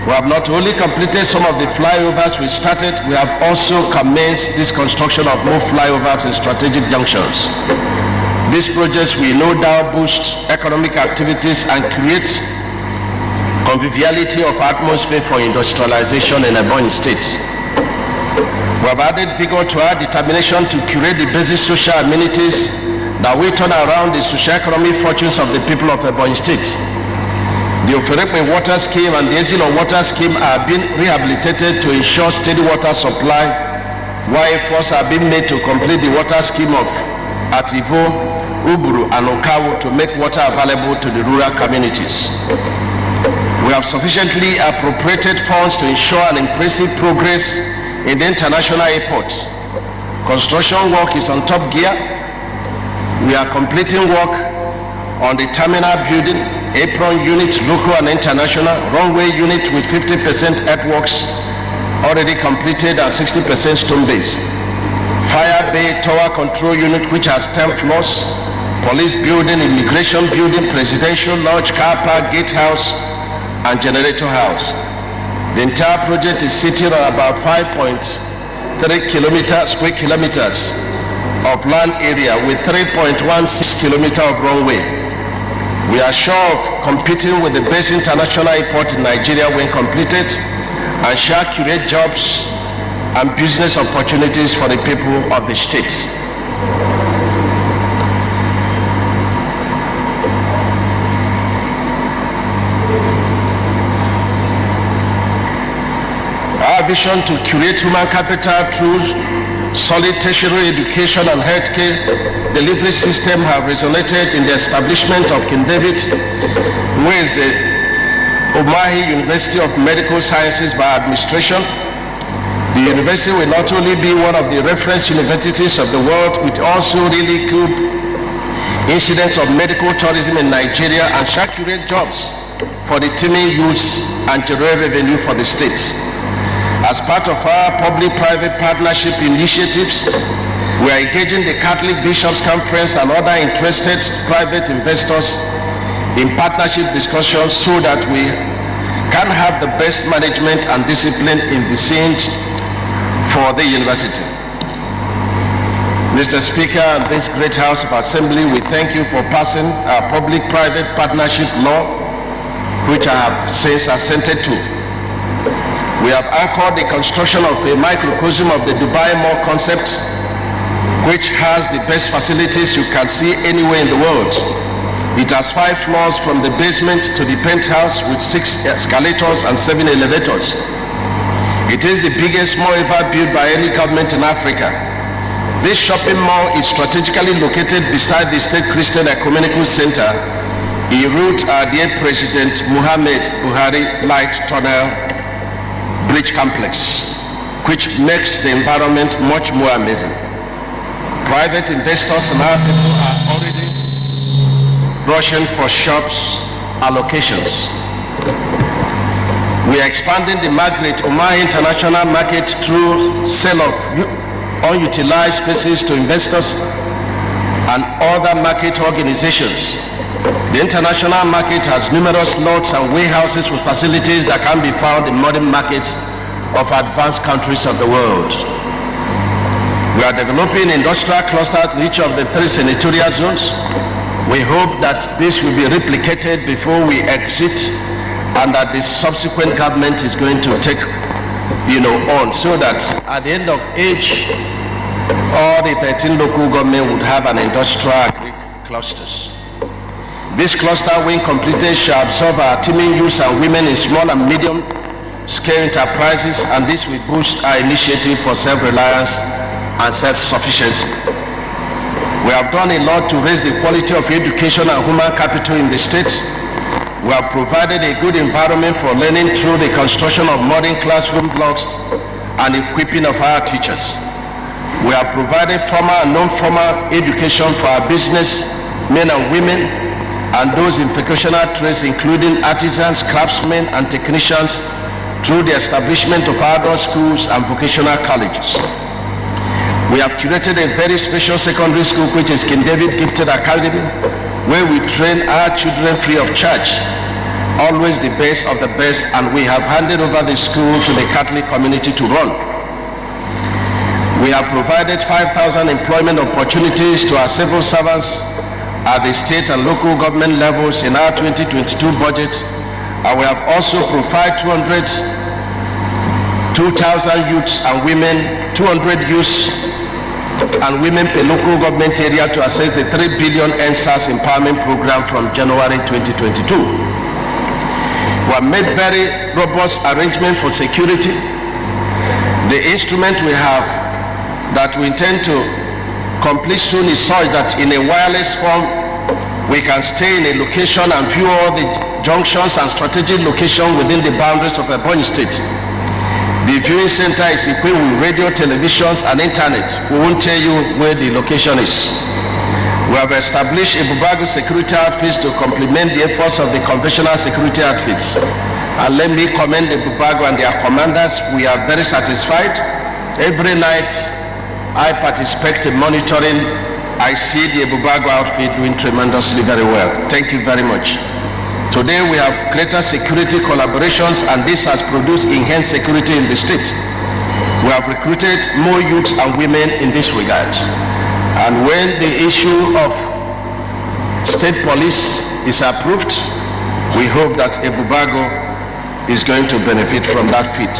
We have not only completed some of the flyovers we started, we have also commenced this construction of more flyovers in strategic junctions. These projects will no doubt boost economic activities and create conviviality of atmosphere for industrialization in Ebonyi State. We have added vigor to our determination to curate the basic social amenities that will turn around the socio-economic fortunes of the people of Ebonyi State. The Oferekwe water scheme and the Ezilo water scheme are being rehabilitated to ensure steady water supply, while efforts are being made to complete the water scheme of Ativo, Uburu and Okawu to make water available to the rural communities. We have sufficiently appropriated funds to ensure an impressive progress in the international airport. Construction work is on top gear. We are completing work on the terminal building, apron unit, local and international, runway unit with 50% earthworks already completed and 60% stone base. Fire bay tower control unit which has 10 floors, police building, immigration building, presidential lodge, car park, gate house and generator house. The entire project is sitting on about 5.3 square kilometers of land area with 3.16 kilometers of runway. We are sure of competing with the best international airport in Nigeria when completed and shall create jobs and business opportunities for the people of the state. Our vision to create human capital through solid tertiary education and healthcare delivery system have resonated in the establishment of King David Nweze Umahi University of Medical Sciences by administration. The university will not only be one of the reference universities of the world, with also really good incidents of medical tourism in Nigeria and shall create jobs for the teeming youths and generate revenue for the state. As part of our public-private partnership initiatives, we are engaging the Catholic Bishops' Conference and other interested private investors in partnership discussions so that we can have the best management and discipline in the scene for the university. Mr. Speaker, and this great House of Assembly, we thank you for passing our public-private partnership law, which I have since assented to. We have anchored the construction of a microcosm of the Dubai Mall concept, which has the best facilities you can see anywhere in the world. It has 5 floors from the basement to the penthouse with 6 escalators and 7 elevators. It is the biggest mall ever built by any government in Africa. This shopping mall is strategically located beside the State Christian Ecumenical Center, in route dear President Muhammad Buhari Light Tunnel Bridge Complex, which makes the environment much more amazing. Private investors and other people are already rushing for shops allocations. We are expanding the Margaret Omar International Market through sale of unutilized spaces to investors and other market organizations. The international market has numerous lots and warehouses with facilities that can be found in modern markets of advanced countries of the world. We are developing industrial clusters in each of the 3 senatorial zones. We hope that this will be replicated before we exit, and that the subsequent government is going to take, on, so that at the end of age, all the 13 local government would have an industrial agri clusters. This cluster, when completed, shall absorb our teeming youth and women in small and medium scale enterprises, and this will boost our initiative for self-reliance and self-sufficiency. We have done a lot to raise the quality of education and human capital in the state. We have provided a good environment for learning through the construction of modern classroom blocks and equipping of our teachers. We have provided formal and non-formal education for our business men and women and those in vocational trades, including artisans, craftsmen, and technicians, through the establishment of adult schools and vocational colleges. We have curated a very special secondary school, which is King David Gifted Academy, where we train our children free of charge, always the best of the best, and we have handed over the school to the Catholic community to run. We have provided 5,000 employment opportunities to our civil servants at the state and local government levels in our 2022 budget, and we have also provided 2,000 youths and women, 200 youths and women per local government area to access the 3 billion NSAS empowerment program from January 2022. We have made very robust arrangements for security. The instrument we have that we intend to complete soon is such that in a wireless form we can stay in a location and view all the junctions and strategic locations within the boundaries of Ebonyi State. The viewing center is equipped with radio, televisions, and internet. We won't tell you where the location is. We have established EBBC security outfits to complement the efforts of the conventional security outfits. And let me commend EBBC and their commanders. We are very satisfied. Every night I participate in monitoring. I see the EBBC outfit doing tremendously very well. Thank you very much. Today we have greater security collaborations, and this has produced enhanced security in the state. We have recruited more youths and women in this regard. And when the issue of state police is approved, we hope that EBBC is going to benefit from that feat.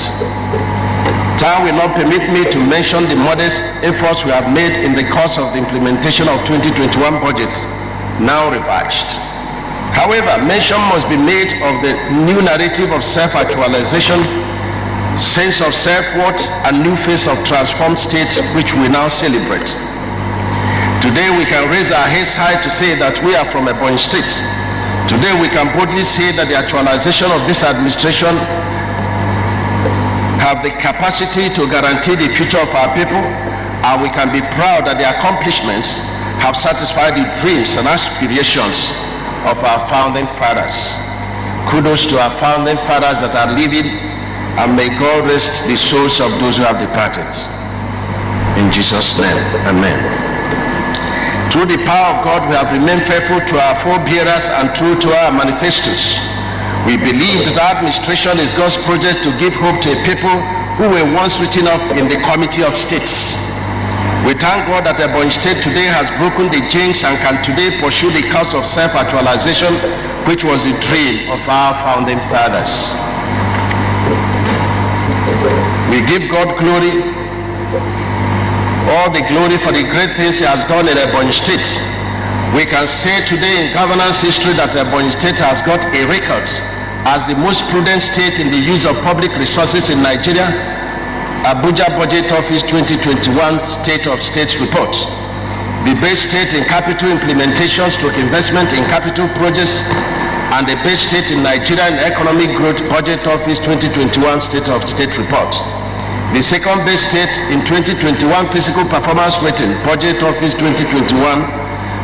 Time will not permit me to mention the modest efforts we have made in the course of the implementation of 2021 budget, now revised. However, mention must be made of the new narrative of self-actualization, sense of self-worth, and new phase of transformed state which we now celebrate. Today we can raise our heads high to say that we are from Ebonyi State. Today we can boldly say that the actualization of this administration have the capacity to guarantee the future of our people, and we can be proud that the accomplishments have satisfied the dreams and aspirations of our founding fathers. Kudos to our founding fathers that are living, and may God rest the souls of those who have departed. In Jesus' name, amen. Through the power of God, we have remained faithful to our forebearers and true to our manifestos. We believe that our administration is God's project to give hope to a people who were once written off in the Committee of States. We thank God that Ebonyi State today has broken the jinx and can today pursue the cause of self-actualization, which was the dream of our founding fathers. We give God glory, all the glory for the great things He has done in Ebonyi State. We can say today in governance history that Ebonyi State has got a record as the most prudent state in the use of public resources in Nigeria, Abuja Budget Office 2021 State of States Report. The best state in capital implementation stroke investment in capital projects, and the best state in Nigeria in economic growth Budget Office 2021 State of State Report. The second best state in 2021 physical performance rating Budget Office 2021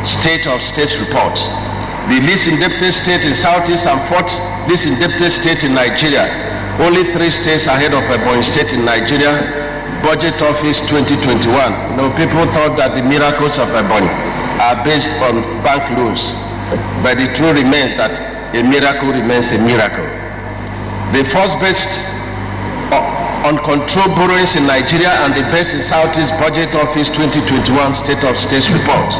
State of States Report. The least indebted state in Southeast and fourth least indebted state in Nigeria. Only 3 states ahead of Ebonyi State in Nigeria. Budget Office 2021. You know, people thought that the miracles of Ebonyi are based on bank loans, but the truth remains that a miracle remains a miracle. The first best on controlled borrowings in Nigeria and the best in Southeast Budget Office 2021 State of States Report.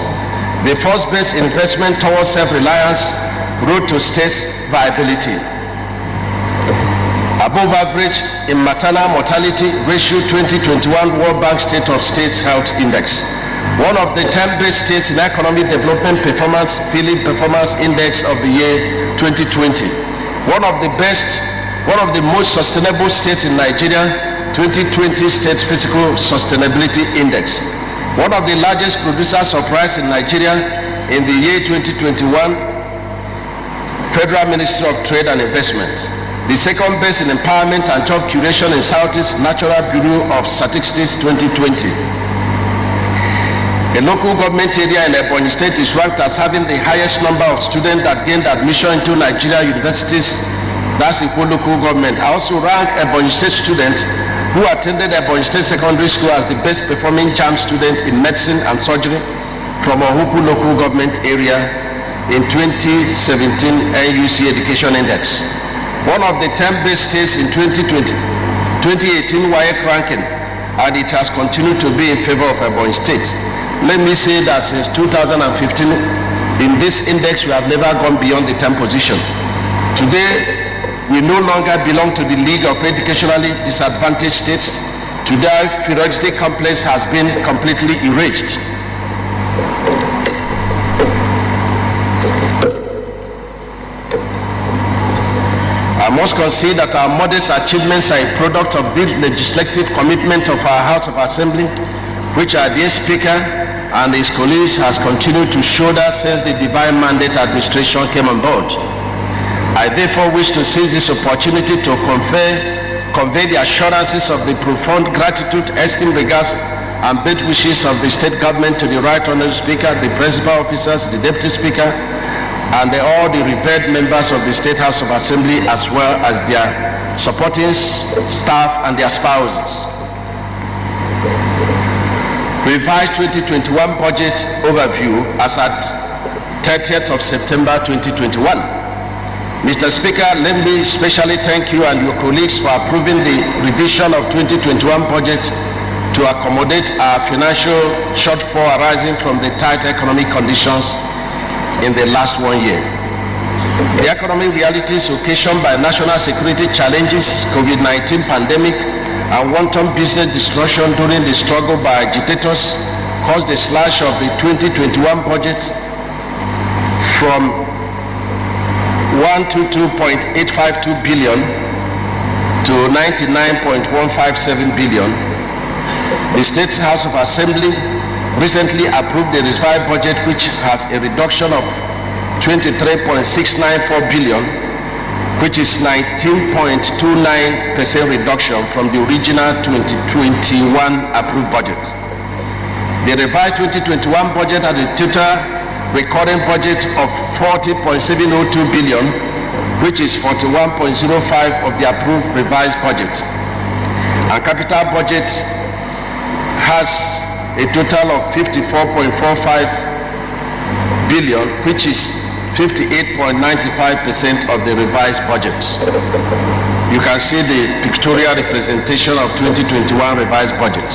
The first best investment towards self-reliance, road to states viability. Above average in maternal mortality ratio 2021 World Bank State of States Health Index. One of the 10 best states in economic development performance, Philip Performance Index of the year 2020. One of the most sustainable states in Nigeria, 2020 State Physical Sustainability Index. One of the largest producers of rice in Nigeria in the year 2021, Federal Ministry of Trade and Investment. The second best in empowerment and job curation in Southeast National Bureau of Statistics 2020. A local government area in Ebonyi State is ranked as having the highest number of students that gained admission into Nigeria universities. That's equal local government. I also rank Ebonyi State students who attended Ebonyi State Secondary School as the best performing JAMB student in medicine and surgery from Ohuku local government area in 2017 NUC Education Index. One of the 10 best states in 2018 WAEC ranking, and it has continued to be in favor of Ebonyi State. Let me say that since 2015, in this index we have never gone beyond the 10th position. Today, we no longer belong to the League of Educationally Disadvantaged States. Today, inferiority complex has been completely erased. I must concede that our modest achievements are a product of the legislative commitment of our House of Assembly, which our dear Speaker and his colleagues has continued to shoulder since the divine mandate administration came on board. I therefore wish to seize this opportunity to convey the assurances of the profound gratitude, esteem, regards, and best wishes of the state government to the Right Honourable Speaker, the principal officers, the Deputy Speaker, and all the revered members of the State House of Assembly, as well as their supporting staff and their spouses. Revised 2021 budget overview as at 30th of September 2021. Mr. Speaker, let me especially thank you and your colleagues for approving the revision of 2021 budget to accommodate our financial shortfall arising from the tight economic conditions in the last 1 year. The economic realities occasioned by national security challenges, COVID-19 pandemic, and wanton business destruction during the struggle by agitators caused a slash of the 2021 budget from 122.852 billion to 99.157 billion. The State House of Assembly recently approved the revised budget, which has a reduction of 23.694 billion, which is 19.29% reduction from the original 2021 approved budget. The revised 2021 budget has a total recurring budget of 40.702 billion, which is 41.05% of the approved revised budget. And capital budget has a total of 54.45 billion, which is 58.95% of the revised budget. You can see the pictorial representation of 2021 revised budget.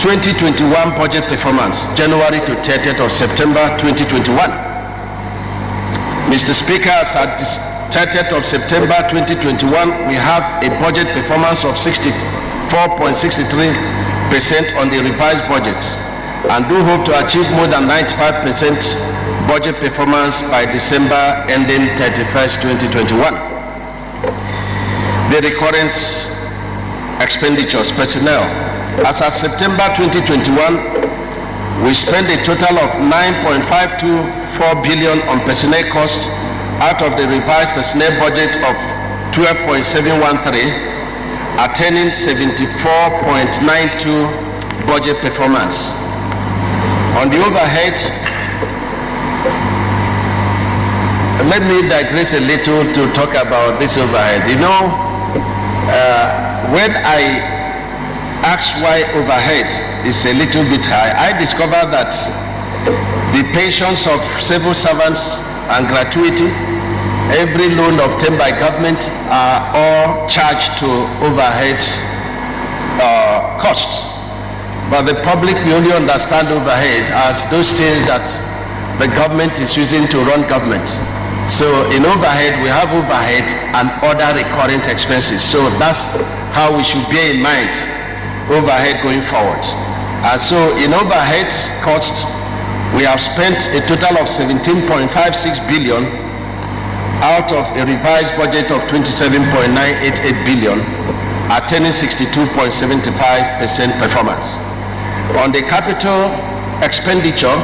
2021 budget performance, January to 30th of September 2021. Mr. Speaker, as at 30th of September 2021, we have a budget performance of 64.63% on the revised budget, and do hope to achieve more than 95% budget performance by December ending 31st, 2021. The recurrent expenditures, personnel. As at September 2021, we spent a total of 9.524 billion on personnel costs out of the revised personnel budget of 12.713, attaining 74.92 budget performance. On the overhead, let me digress a little to talk about this overhead. You know, when I asked why overhead is a little bit high, I discovered that the pensions of civil servants and gratuity, every loan obtained by government are all charged to overhead costs. But the public will only understand overhead as those things that the government is using to run government. So in overhead, we have overhead and other recurrent expenses. So that's how we should bear in mind overhead going forward. And so in overhead costs, we have spent a total of 17.56 billion out of a revised budget of 27.988 billion, attaining 62.75% performance. On the capital expenditure,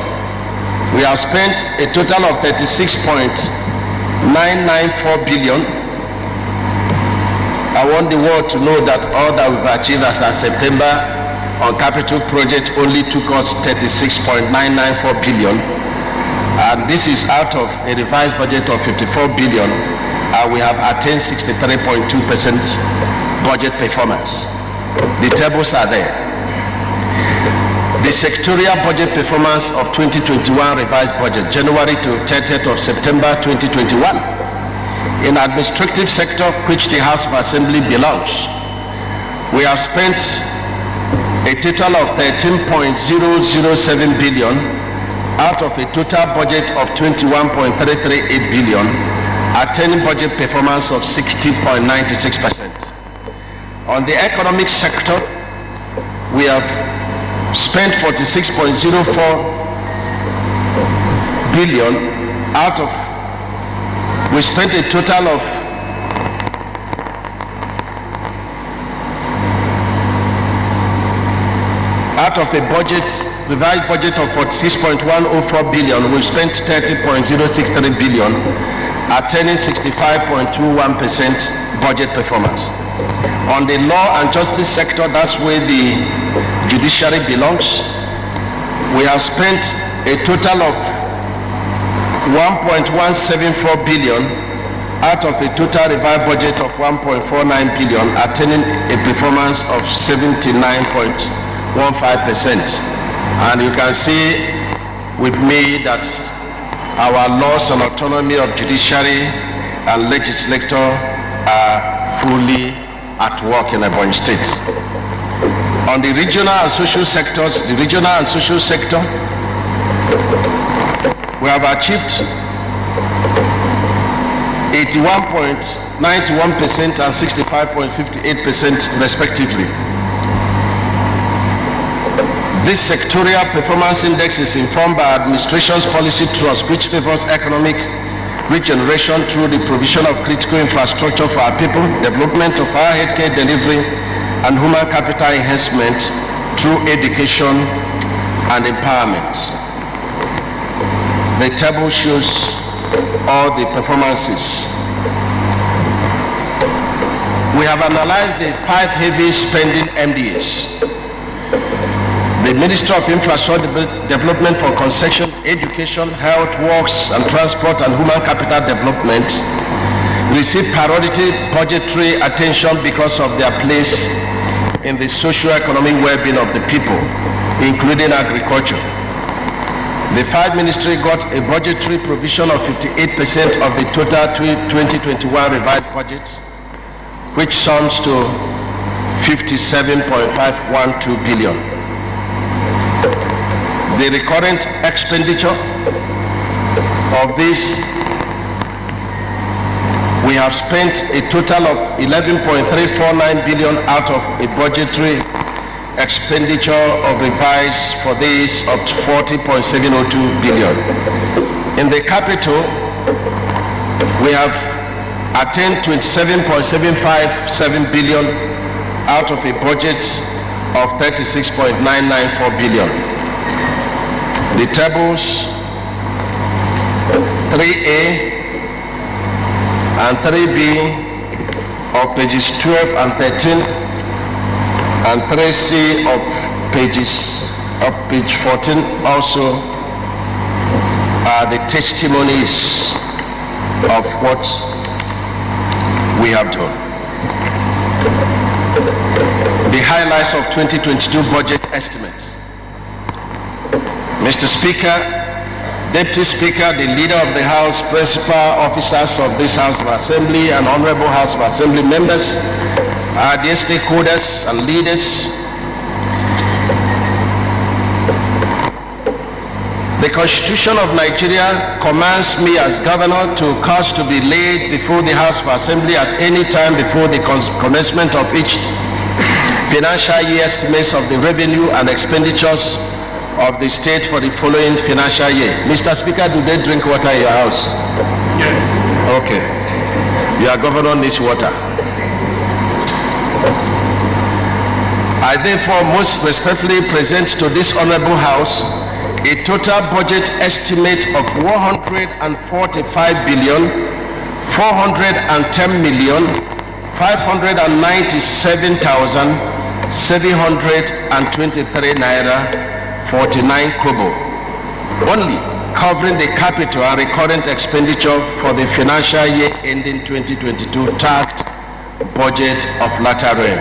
we have spent a total of 36.994 billion. I want the world to know that all that we've achieved as of September on capital project only took us 36.994 billion. And this is out of a revised budget of 54 billion. We have attained 63.2% budget performance. The tables are there. The sectorial budget performance of 2021 revised budget, January to 30th of September 2021. In administrative sector, which the House of Assembly belongs, we have spent a total of 13.007 billion out of a total budget of 21.338 billion, attaining budget performance of 60.96%. On the economic sector, we have spent 46.04 billion out of, we spent a total of out of a budget, revised budget of 46.104 billion, we spent 30.063 billion, attaining 65.21% budget performance. On the law and justice sector, that's where the judiciary belongs, we have spent a total of 1.174 billion out of a total revised budget of 1.49 billion, attaining a performance of 79.15%. And you can see with me that our laws on autonomy of judiciary and legislature are fully at work in Ebonyi State. On the regional and social sectors, the regional and social sector, we have achieved 81.91% and 65.58% respectively. This sectorial performance index is informed by administration's policy trust, which favors economic regeneration through the provision of critical infrastructure for our people, development of our healthcare delivery, and human capital enhancement through education and empowerment. The table shows all the performances. We have analyzed the 5 heavy spending MDAs. The Ministry of Infrastructure Development for Concession, Education, Health, Works and Transport and Human Capital Development receive priority budgetary attention because of their place in the socio-economic well-being of the people, including agriculture. The 5 ministries got a budgetary provision of 58% of the total 2021 revised budget, which sums to 57.512 billion. The recurrent expenditure of this, we have spent a total of 11.349 billion out of a budgetary expenditure of revised for this of 40.702 billion. In the capital, we have attained 27.757 billion out of a budget of 36.994 billion. The tables 3A and 3B of pages 12 and 13 and 3C of page 14 also are the testimonies of what we have done. The highlights of 2022 budget estimates. Mr. Speaker, Deputy Speaker, the Leader of the House, principal officers of this House of Assembly and Honorable House of Assembly members, our dear stakeholders and leaders, the Constitution of Nigeria commands me as Governor to cause to be laid before the House of Assembly at any time before the commencement of each financial year estimates of the revenue and expenditures of the state for the following financial year. Mr. Speaker, do they drink water in your house? Yes. Okay. Your governor needs water. I therefore most respectfully present to this honorable House a total budget estimate of 145 billion 410 million 597,723 naira 49 kobo, only covering the capital and recurrent expenditure for the financial year ending 2022 tagged budget of latter rain.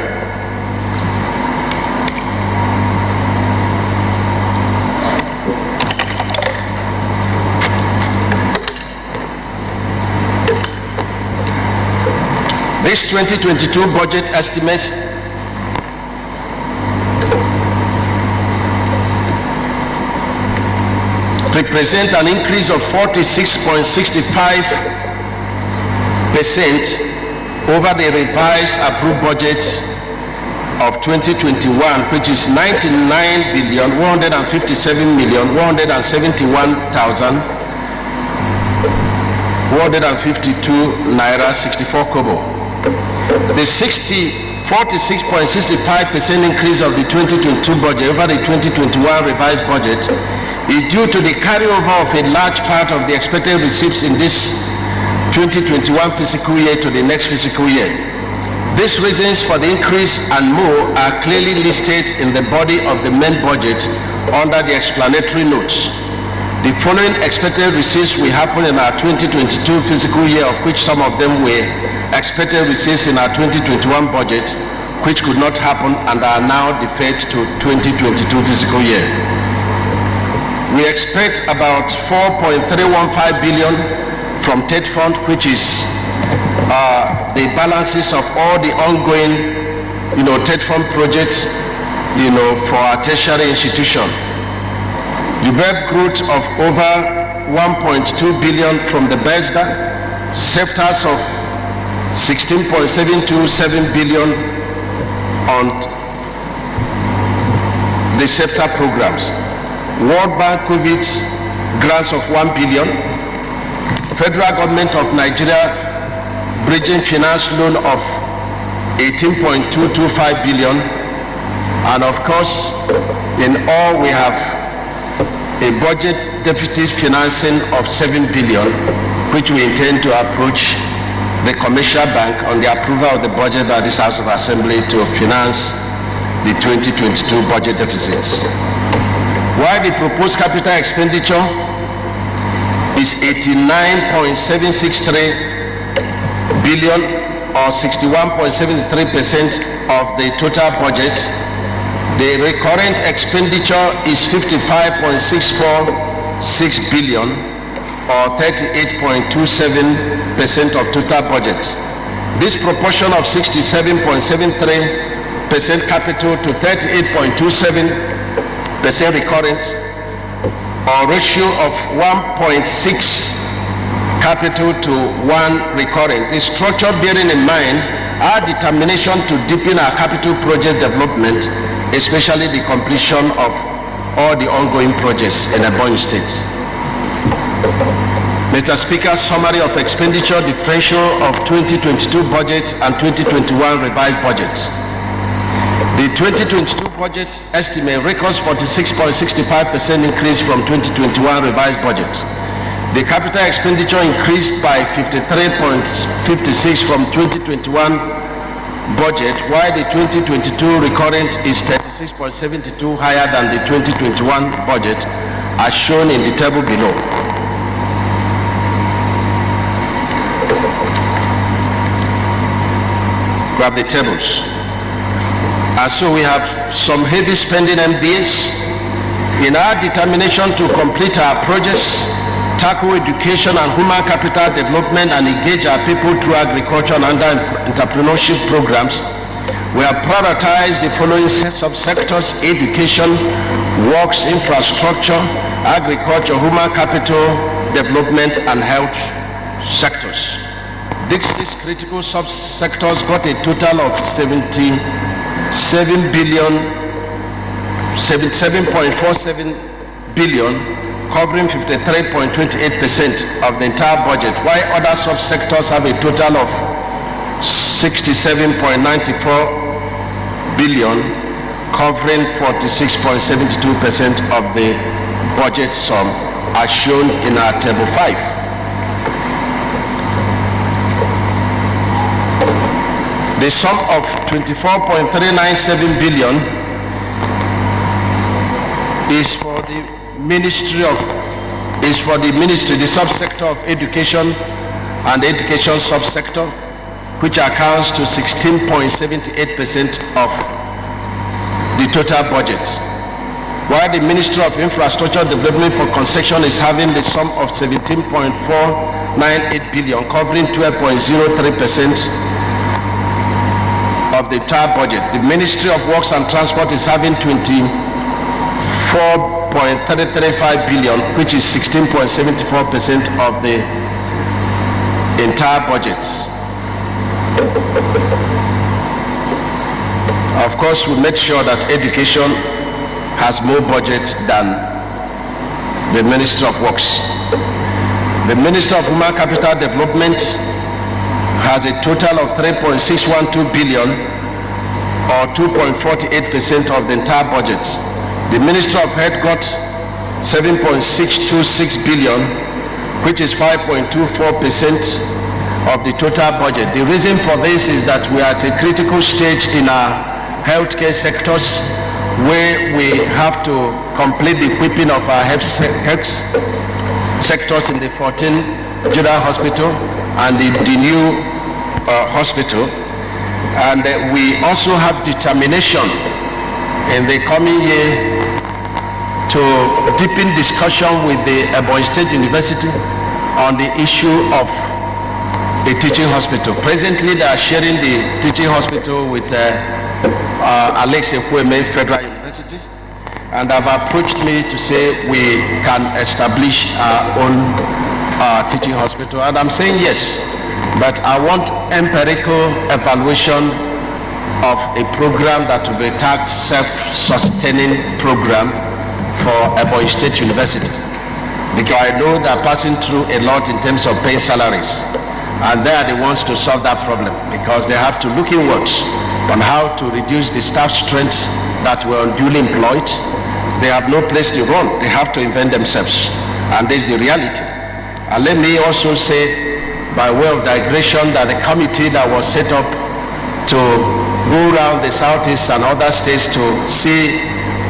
This 2022 budget estimates represent an increase of 46.65% over the revised approved budget of 2021, which is 99,157,171,152 naira 64 kobo. The 46.65% increase of the 2022 budget over the 2021 revised budget is due to the carryover of a large part of the expected receipts in this 2021 fiscal year to the next fiscal year. These reasons for the increase and more are clearly listed in the body of the main budget under the explanatory notes. The following expected receipts will happen in our 2022 fiscal year, of which some of them were expected receipts in our 2021 budget, which could not happen and are now deferred to 2022 fiscal year. We expect about 4.315 billion from TED Fund, which is the balances of all the ongoing, TED Fund projects, for our tertiary institution. The web growth of over 1.2 billion from the BESDA, sectors of 16.727 billion on the SEPTA programs. World Bank COVID grants of 1 billion, Federal Government of Nigeria bridging finance loan of 18.225 billion, and of course, in all we have a budget deficit financing of 7 billion, which we intend to approach the Commercial Bank on the approval of the budget by this House of Assembly to finance the 2022 budget deficits. While the proposed capital expenditure is 89.763 billion or 61.73% of the total budget, the recurrent expenditure is 55.646 billion or 38.27% of total budget. This proportion of 67.73% capital to 38.27% recurrent, or ratio of 1.6 capital to 1 recurrent, is structured bearing in mind our determination to deepen our capital project development, especially the completion of all the ongoing projects in Ebonyi State. Mr. Speaker, summary of expenditure differential of 2022 budget and 2021 revised budget. The 2022 budget estimate records 46.65% increase from 2021 revised budget. The capital expenditure increased by 53.56 from 2021 budget, while the 2022 recurrent is 36.72 higher than the 2021 budget, as shown in the table below. Grab the tables. And so we have some heavy spending MBAs. In our determination to complete our projects, tackle education and human capital development, and engage our people through agriculture and entrepreneurship programs, we have prioritized the following subsectors: education, works, infrastructure, agriculture, human capital development, and health sectors. These critical subsectors got a total of 77.47 billion, covering 53.28% of the entire budget, while other subsectors have a total of 67.94 billion, covering 46.72% of the budget sum, as shown in our table 5. The sum of 24.397 billion is for the Ministry, the subsector of education and the education subsector, which accounts to 16.78% of the total budget. While the Ministry of Infrastructure Development for Concession is having the sum of 17.498 billion, covering 12.03% of the entire budget. The Ministry of Works and Transport is having 24.335 billion, which is 16.74% of the entire budget. Of course, we make sure that education has more budget than the Ministry of Works. The Ministry of Human Capital Development has a total of 3.612 billion, or 2.48% of the entire budget. The Ministry of Health got 7.626 billion, which is 5.24% of the total budget. The reason for this is that we are at a critical stage in our healthcare sectors, where we have to complete the equipping of our health sectors in the 14 general hospital and the new hospital. And we also have determination in the coming year to deepen discussion with the Ebonyi State University on the issue of a teaching hospital. Presently, they are sharing the teaching hospital with Alex Ekweme Federal University, and have approached me to say we can establish our own teaching hospital, and I'm saying yes, but I want empirical evaluation of a program that will be a tagged self-sustaining program for Ebonyi State University, because I know they're passing through a lot in terms of paying salaries, and they are the ones to solve that problem, because they have to look inwards on how to reduce the staff strengths that were unduly employed. They have no place to run. They have to invent themselves, and this is the reality. And let me also say, by way of digression, that the committee that was set up to go around the Southeast and other states to see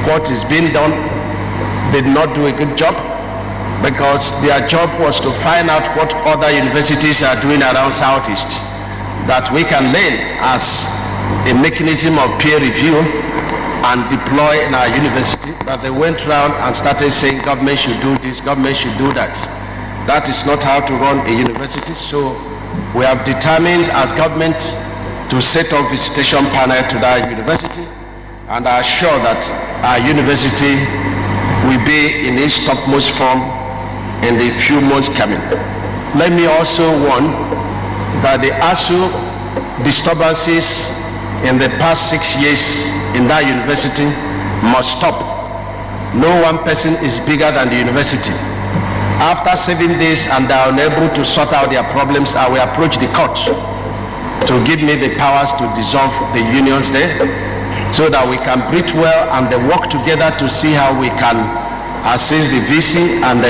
what is being done did not do a good job, because their job was to find out what other universities are doing around Southeast, that we can learn as a mechanism of peer review and deploy in our university. But they went around and started saying government should do this, government should do that. That is not how to run a university. So we have determined as government to set up visitation panel to that university, and are sure that our university will be in its topmost form in the few months coming. Let me also warn that the ASU disturbances in the past 6 years in that university must stop. No one person is bigger than the university. After 7 days and they are unable to sort out their problems, I will approach the court to give me the powers to dissolve the unions there, so that we can breathe well and they work together to see how we can assist the VC and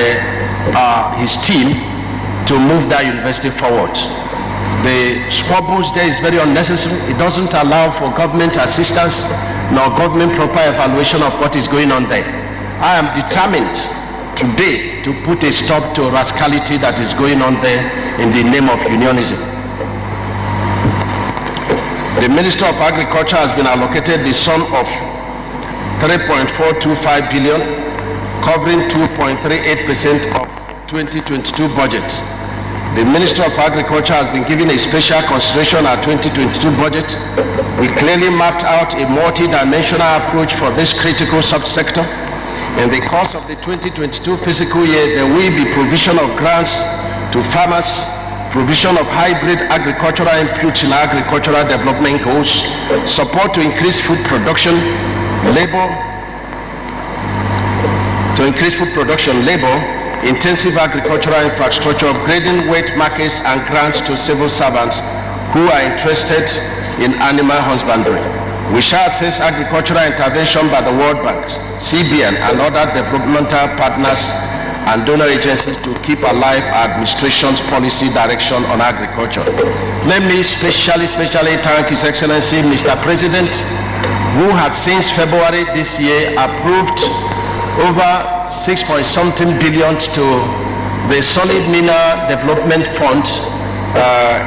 his team to move that university forward. The squabbles there is very unnecessary. It doesn't allow for government assistance nor government proper evaluation of what is going on there. I am determined today to put a stop to rascality that is going on there in the name of unionism. The Minister of Agriculture has been allocated the sum of 3.425 billion, covering 2.38% of 2022 budget. The Minister of Agriculture has been given a special consideration at 2022 budget. We clearly mapped out a multi-dimensional approach for this critical subsector. In the course of the 2022 fiscal year, there will be provision of grants to farmers, provision of hybrid agricultural inputs in agricultural development goals, support to increase food production, labor, intensive agricultural infrastructure, upgrading wet markets, and grants to civil servants who are interested in animal husbandry. We shall assess agricultural intervention by the World Bank, CBN, and other developmental partners and donor agencies to keep alive our administration's policy direction on agriculture. Let me specially thank His Excellency Mr. President, who had since February this year approved over 6.something billion to the Solid Mineral Development Fund,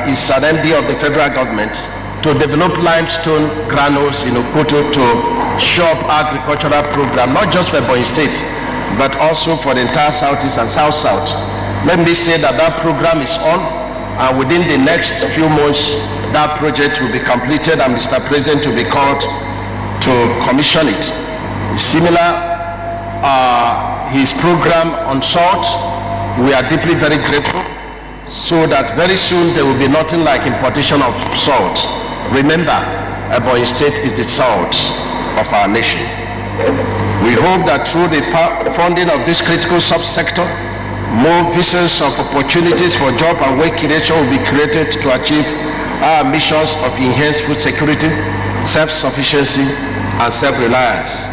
is an MD of the federal government, to develop limestone granules in Okoto to show up agricultural program, not just for Ebonyi State, but also for the entire Southeast and South-South. Let me say that that program is on, and within the next few months, that project will be completed and Mr. President will be called to commission it. Similar, his program on salt, we are deeply very grateful, so that very soon there will be nothing like importation of salt. Remember, Ebonyi State is the salt of our nation. We hope that through the funding of this critical subsector, more visas of opportunities for job and work creation will be created to achieve our missions of enhanced food security, self-sufficiency, and self-reliance.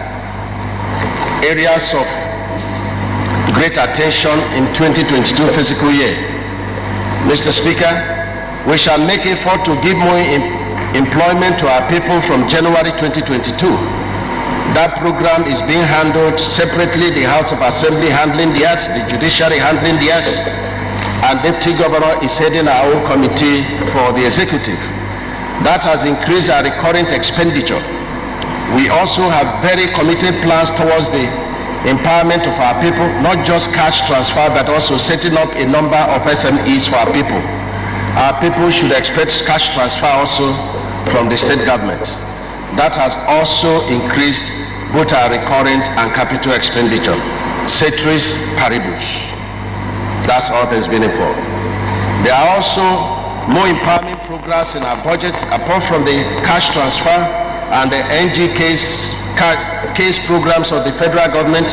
Areas of great attention in 2022 fiscal year. Mr. Speaker, we shall make effort to give more employment to our people from January 2022. That program is being handled separately, the House of Assembly handling the arts, the judiciary handling the arts, and Deputy Governor is heading our own committee for the executive. That has increased our recurrent expenditure. We also have very committed plans towards the empowerment of our people, not just cash transfer, but also setting up a number of SMEs for our people. Our people should expect cash transfer also from the state government. That has also increased both our recurrent and capital expenditure. Ceteris paribus. That's all that's been important. There are also more empowerment programs in our budget, apart from the cash transfer and the NG case programs of the federal government.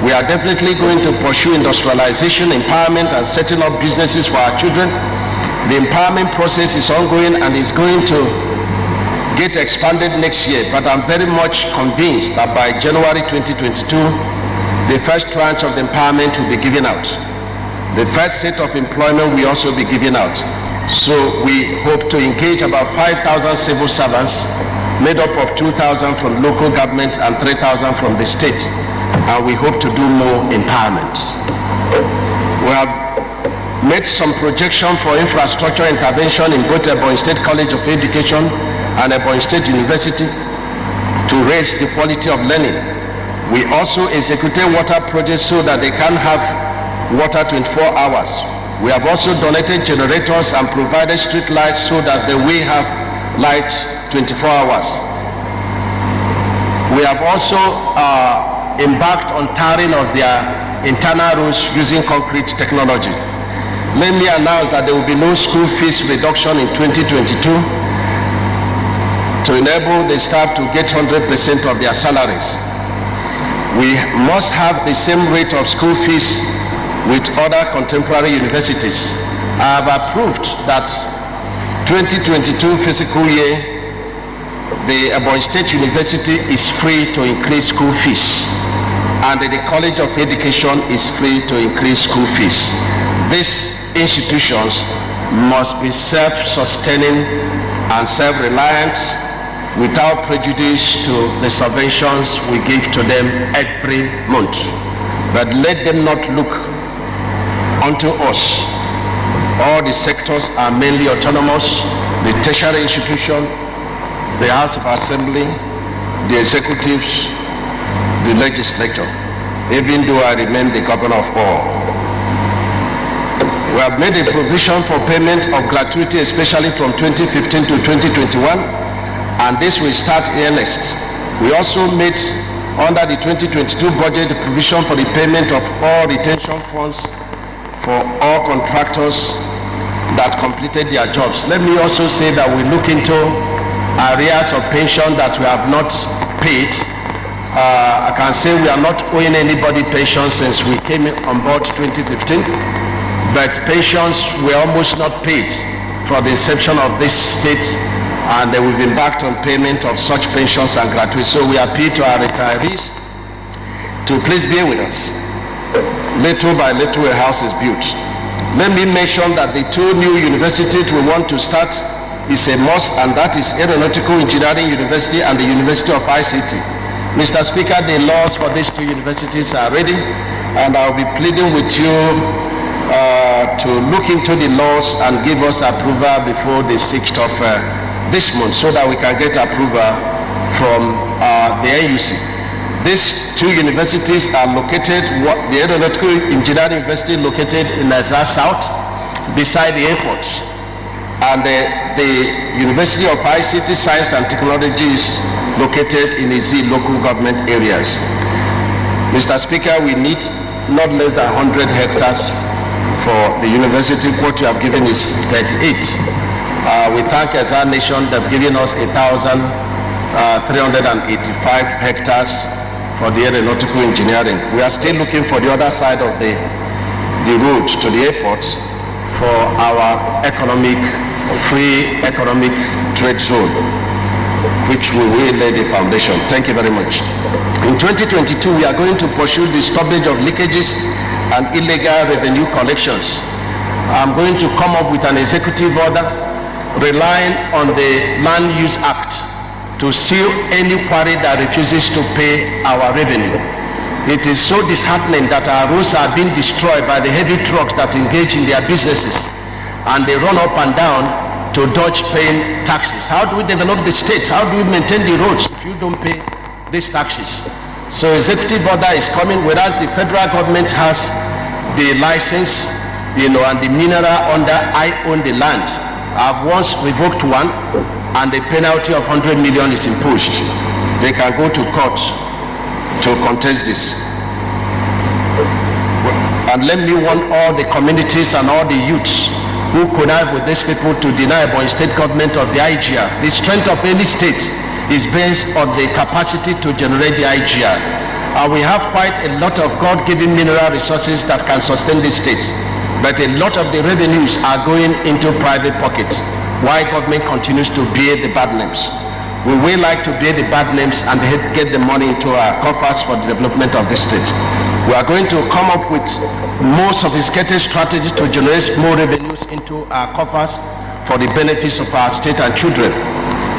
We are definitely going to pursue industrialization, empowerment, and setting up businesses for our children. The empowerment process is ongoing and is going to get expanded next year, but I'm very much convinced that by January 2022, the first tranche of the empowerment will be given out. The first set of employment will also be given out. So we hope to engage about 5,000 civil servants, made up of 2,000 from local government and 3,000 from the state. And we hope to do more empowerments. We have made some projection for infrastructure intervention in both Ebonyi State College of Education and Ebonyi State University to raise the quality of learning. We also executed water projects so that they can have water 24 hours. We have also donated generators and provided street lights so that they will have light 24 hours. We have also embarked on tarring of their internal roads using concrete technology. Let me announce that there will be no school fees reduction in 2022 to enable the staff to get 100% of their salaries. We must have the same rate of school fees with other contemporary universities. I have approved that 2022 fiscal year, the Ebonyi State University is free to increase school fees, and the College of Education is free to increase school fees. These institutions must be self-sustaining and self-reliant without prejudice to the subventions we give to them every month. But let them not look unto us. All the sectors are mainly autonomous: the tertiary institution, the House of Assembly, the executives, the legislature, even though I remain the governor of all. We have made a provision for payment of gratuity, especially from 2015 to 2021, and this will start earnest. We also made, under the 2022 budget, the provision for the payment of all retention funds for all contractors that completed their jobs. Let me also say that we look into areas of pension that we have not paid. I can say we are not owing anybody pension since we came on board 2015, but pensions were almost not paid for the inception of this state, and we've embarked on payment of such pensions and gratuities. So we appeal to our retirees to please bear with us. Little by little a house is built. Let me mention that the two new universities we want to start is a must, and that is Aeronautical Engineering University and the University of ICT. Mr. Speaker, the laws for these two universities are ready, and I'll be pleading with you to look into the laws and give us approval before the 6th of this month, so that we can get approval from the NUC. These two universities are located, the Aeronautical Engineering University located in Nazar South, beside the airport, and the University of ICT Science and Technology is located in the Z local government areas. Mr. Speaker, we need not less than 100 hectares for the university. What you have given is 38. We thank as our nation they've given us 1,385 hectares for the aeronautical engineering. We are still looking for the other side of the road to the airport for our free economic trade zone, which we will lay the foundation. Thank you very much. In 2022, we are going to pursue the stoppage of leakages and illegal revenue collections. I'm going to come up with an executive order relying on the Land Use Act to seal any quarry that refuses to pay our revenue. It is so disheartening that our roads are being destroyed by the heavy trucks that engage in their businesses, and they run up and down to dodge paying taxes. How do we develop the state? How do we maintain the roads if you don't pay these taxes? So executive order is coming, whereas the federal government has the license, and the mineral under I own the land. I've once revoked one, and the penalty of 100 million is imposed. They can go to court to contest this. And let me warn all the communities and all the youths who connive with these people to deny Ebonyi state government of the IGR. The strength of any state is based on the capacity to generate the IGR. And we have quite a lot of God-given mineral resources that can sustain this state. But a lot of the revenues are going into private pockets, while government continues to bear the bad names. We will like to bear the bad names and get the money into our coffers for the development of this state. We are going to come up with more sophisticated strategies to generate more revenues into our coffers for the benefits of our state and children.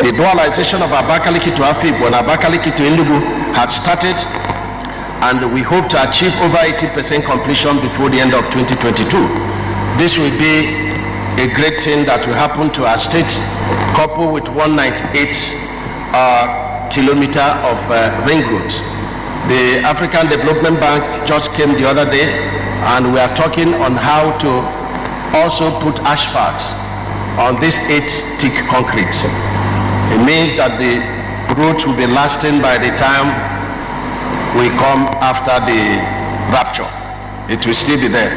The dualization of Abakaliki to Afikpo and Abakaliki to Enugu had started, and we hope to achieve over 80% completion before the end of 2022. This will be a great thing that will happen to our state, coupled with 198 kilometer of ring road. The African Development Bank just came the other day, and we are talking on how to also put asphalt on this 8-thick concrete. It means that the roads will be lasting by the time we come after the rapture. It will still be there,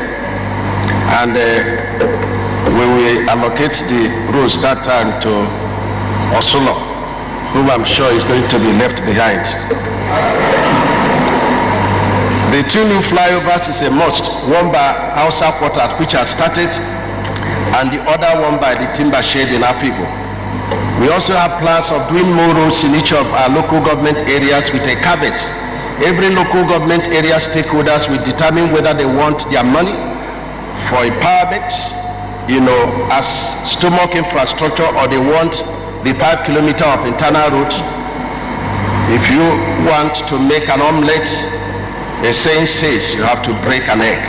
and we will allocate the roads that time to Osolo, whom I'm sure is going to be left behind. The 2 new flyovers is a must, one by Hausa Quarter, which has started, and the other one by the Timber Shade in Afibo. We also have plans of doing more roads in each of our local government areas with a caveat. Every local government area stakeholders will determine whether they want their money for empowerment, as stomach infrastructure, or they want the 5 kilometers of internal road. If you want to make an omelette, a saying says you have to break an egg.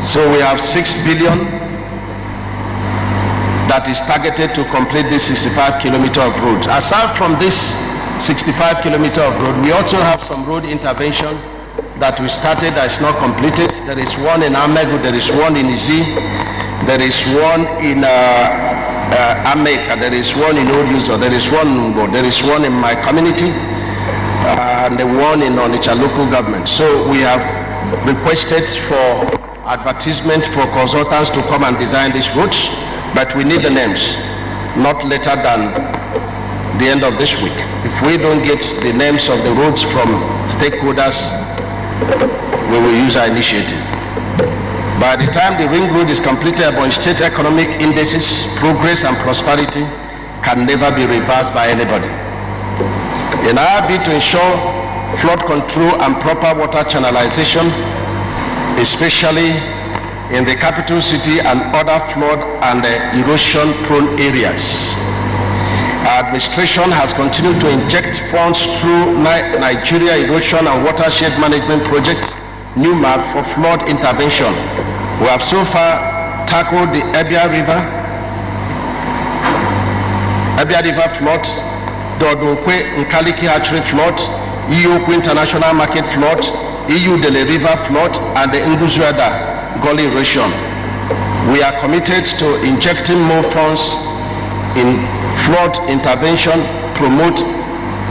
So we have 6 billion that is targeted to complete this 65 kilometers of road. Aside from this 65 kilometers of road, we also have some road intervention that we started that is not completed. There is one in Amegu, there is one in Izi, there is one in Ameka, there is one in Oryuzo, there is one in Ngo, there is one in my community, and the one in Onitsha local government. So we have requested for advertisement for consultants to come and design these roads, but we need the names not later than the end of this week. If we don't get the names of the roads from stakeholders, we will use our initiative. By the time the ring road is completed, Ebonyi State economic indices, progress and prosperity can never be reversed by anybody. In our bid to ensure flood control and proper water channelization, especially in the capital city and other flood and erosion prone areas, our administration has continued to inject funds through Nigeria Erosion and Watershed Management Project, NUMAP, for flood intervention. We have so far tackled the Ebia River flood, the Odunkwe Nkaliki Hatchery flood, Iyokwe International Market flood, EU Dele River flood, and the Nguzuada Gully erosion. We are committed to injecting more funds in flood intervention, promote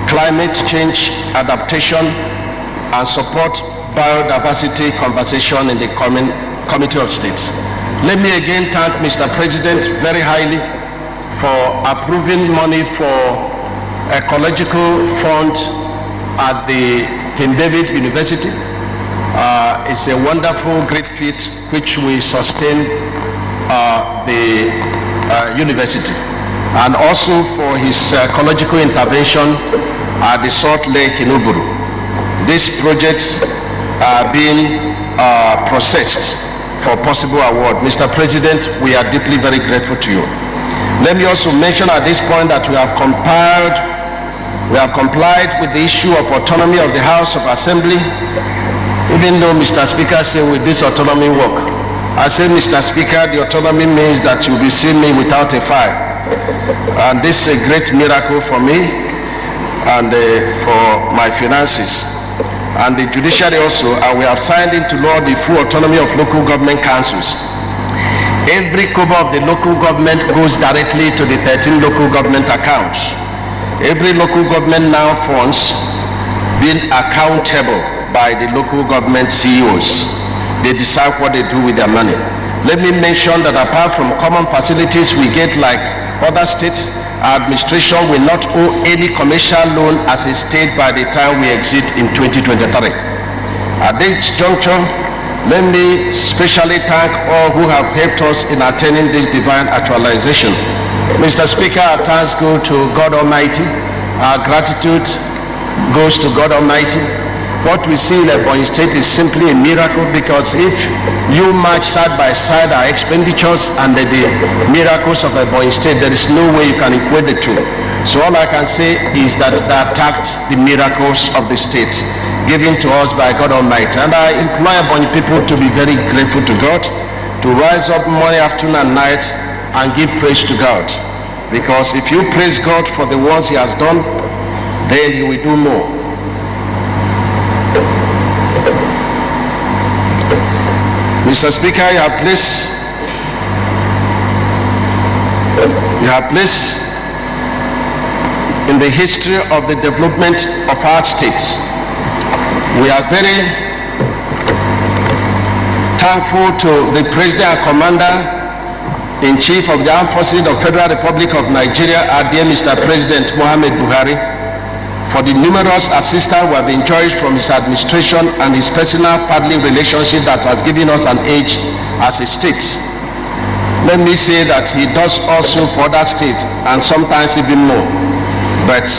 climate change adaptation, and support biodiversity conservation in the Committee of States. Let me again thank Mr. President very highly for approving money for ecological fund at the King David University. It's a wonderful, great feat which we sustain the university, and also for his ecological intervention at the Salt Lake in Uburu. These projects are being processed for possible award. Mr. President, we are deeply very grateful to you. Let me also mention at this point that we have complied with the issue of autonomy of the House of Assembly, even though Mr. Speaker said with this autonomy work. I say, Mr. Speaker, the autonomy means that you'll be seeing me without a file. And this is a great miracle for me and for my finances. And the judiciary also, and we have signed into law the full autonomy of local government councils. Every kobo of the local government goes directly to the 13 local government accounts. Every local government now funds being accountable by the local government CEOs. They decide what they do with their money. Let me mention that apart from common facilities we get like other states, our administration will not owe any commercial loan as a state by the time we exit in 2023. At this juncture, let me specially thank all who have helped us in attaining this divine actualization. Mr. Speaker, our thanks go to God Almighty. Our gratitude goes to God Almighty. What we see in Ebonyi State is simply a miracle, because if you match side by side our expenditures and the miracles of Ebonyi State, there is no way you can equate the two. So all I can say is that they attacked the miracles of the state given to us by God Almighty. And I implore Ebonyi people to be very grateful to God, to rise up morning, afternoon and night and give praise to God. Because if you praise God for the ones He has done, then He will do more. Mr. Speaker, you have placed in the history of the development of our states. We are very thankful to the President and Commander-in-Chief of the Armed Forces of the Federal Republic of Nigeria, our dear Mr. President Muhammad Buhari, for the numerous assistance we have enjoyed from his administration and his personal family relationship that has given us an edge as a state. Let me say that he does also for that state and sometimes even more. But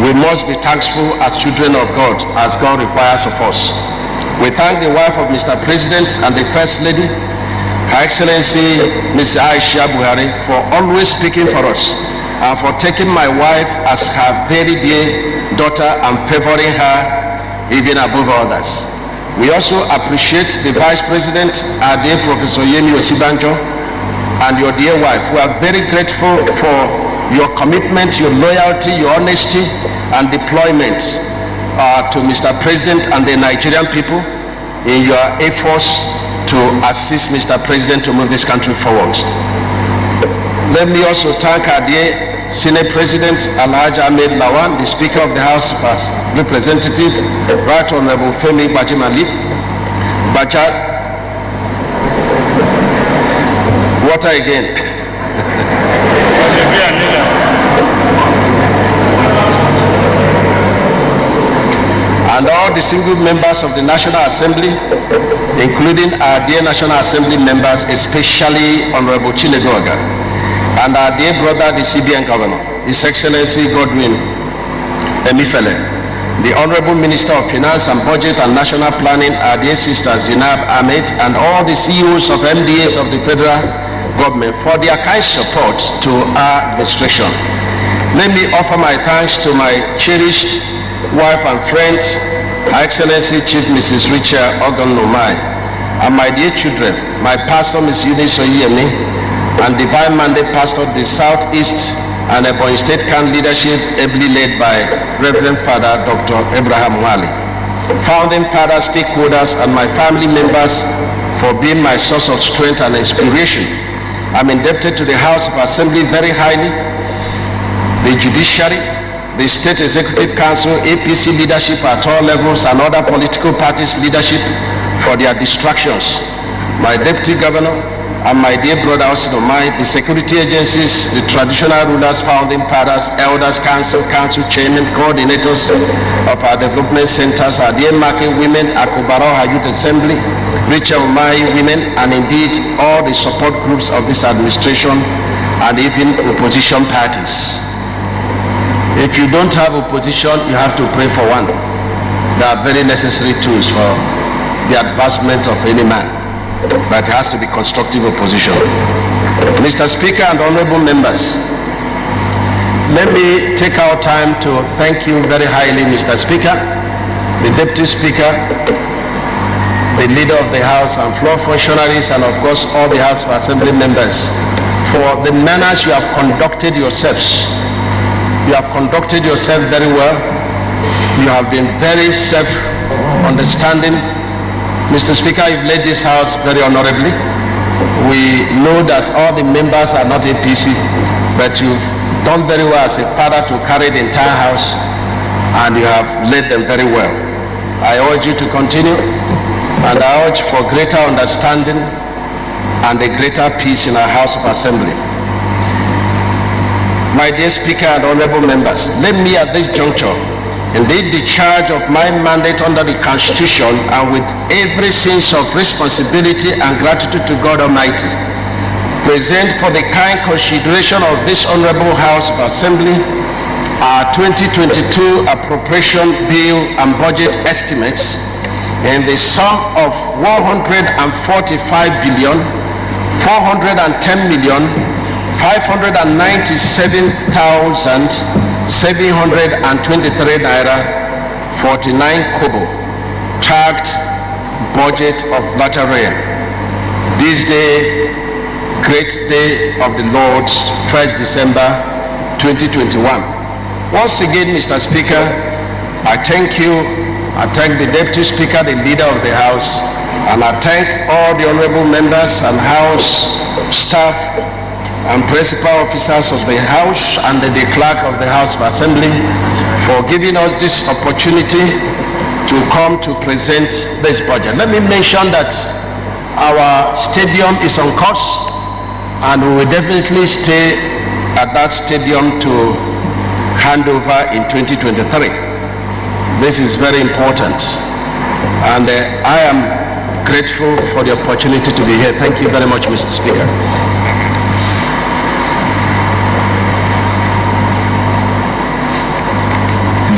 we must be thankful as children of God, as God requires of us. We thank the wife of Mr. President and the First Lady, Her Excellency Ms. Aisha Buhari, for always speaking for us and for taking my wife as her very dear daughter and favoring her even above others. We also appreciate the Vice President, our dear Professor Yemi Osibanjo, and your dear wife. We are very grateful for your commitment, your loyalty, your honesty, and deployment to Mr. President and the Nigerian people in your efforts to assist Mr. President to move this country forward. Let me also thank our dear Senate President Alhaji Ahmed Lawan, the Speaker of the House of Representatives, Right Honorable Femi Bajimali Bajad. Water again. And all distinguished members of the National Assembly, including our dear National Assembly members, especially Honorable Chinegoga, and our dear brother, the CBN Governor, His Excellency Godwin Emifele, the Honorable Minister of Finance and Budget and National Planning, our dear sister Zinab Ahmed, and all the CEOs of MDAs of the federal government for their kind support to our administration. Let me offer my thanks to my cherished wife and friend, Her Excellency Chief Mrs. Richard Ogunlumai, and my dear children, my pastor, Ms. Eunice Oyemi, and Divine Mandate Pastor of the Southeast and Ebonyi State Camp leadership, ably led by Reverend Father Dr. Abraham Wali. Founding fathers, stakeholders, and my family members for being my source of strength and inspiration. I'm indebted to the House of Assembly very highly, the judiciary, the State Executive Council, APC leadership at all levels, and other political parties leadership for their distractions. My Deputy Governor and my dear brother Osinomai, the security agencies, the traditional rulers, founding fathers, elders, council chairmen, coordinators of our development centers, our dear market women, Akubaro, our youth assembly, Richard Umai women, and indeed all the support groups of this administration and even opposition parties. If you don't have opposition, you have to pray for one. They are very necessary tools for the advancement of any man, but it has to be constructive opposition. Mr. Speaker and honorable members, let me take our time to thank you very highly, Mr. Speaker, the Deputy Speaker, the Leader of the House and floor functionaries, and of course all the House of Assembly members for the manners you have conducted yourselves. You have conducted yourself very well. You have been very self-understanding. Mr. Speaker, you've led this House very honorably. We know that all the members are not APC, but you've done very well as a father to carry the entire House, and you have led them very well. I urge you to continue, and I urge for greater understanding and a greater peace in our House of Assembly. My dear Speaker and honorable members, let me at this juncture, in the discharge of my mandate under the Constitution and with every sense of responsibility and gratitude to God Almighty, present for the kind consideration of this Honorable House of Assembly our 2022 appropriation bill and budget estimates in the sum of 145,410,597,723 naira 49 kobo, tagged budget of latter rain. This day, great day of the Lord, 1st December 2021. Once again, Mr. Speaker, I thank you. I thank the Deputy Speaker, the Leader of the House, and I thank all the honorable members and House staff and principal officers of the House and the clerk of the House of Assembly for giving us this opportunity to come to present this budget. Let me mention that our stadium is on course, and we will definitely stay at that stadium to handover in 2023. This is very important, and I am grateful for the opportunity to be here. Thank you very much, Mr. Speaker.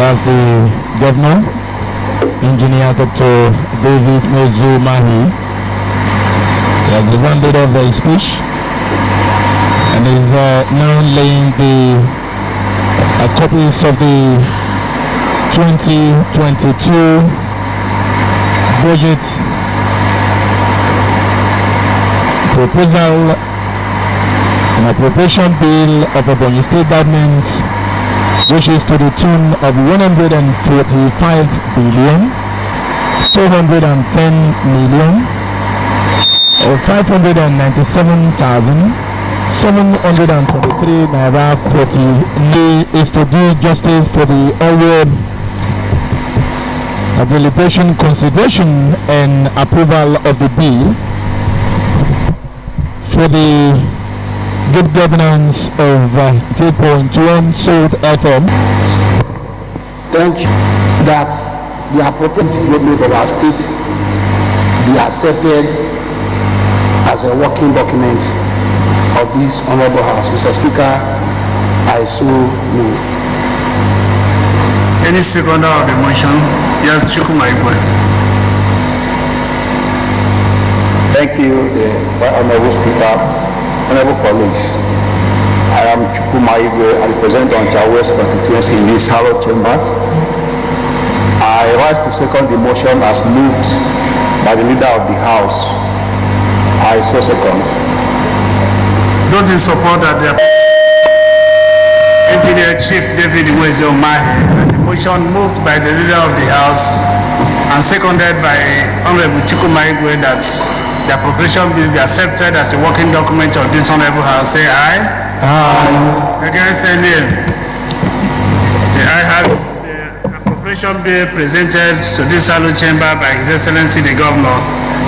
That's the Governor, Engineer Dr. David Mozu Mahi. He has rounded off the speech and is now laying the copies of the 2022 budget proposal and appropriation bill of the Bonny State Government, which is to the tune of 145 billion 410 million 597,723 naira 40 is to do justice for the award of deliberation, consideration and approval of the bill for the good governance of 3.1 Salt FM. Thank you that the appropriate development of our state be accepted as a working document of this honorable house. Mr. Speaker, I so move. Any seconder of the motion? Yes, Chukwumaigwe. Thank you, Honorable Speaker, honorable colleagues. I am Chukwumaigwe. I represent Onitsha West constituency in this hallowed chambers. I rise to second the motion as moved by the leader of the house. I so second. Those in support that the Engineer Chief David Mozu Mahi, the motion moved by the leader of the house and seconded by Honorable Chukwumaigwe that the appropriation bill be accepted as a working document of this honorable house. Say aye. Aye. Against say nay. The ayes have it. The appropriation bill presented to this hallowed chamber by His Excellency the Governor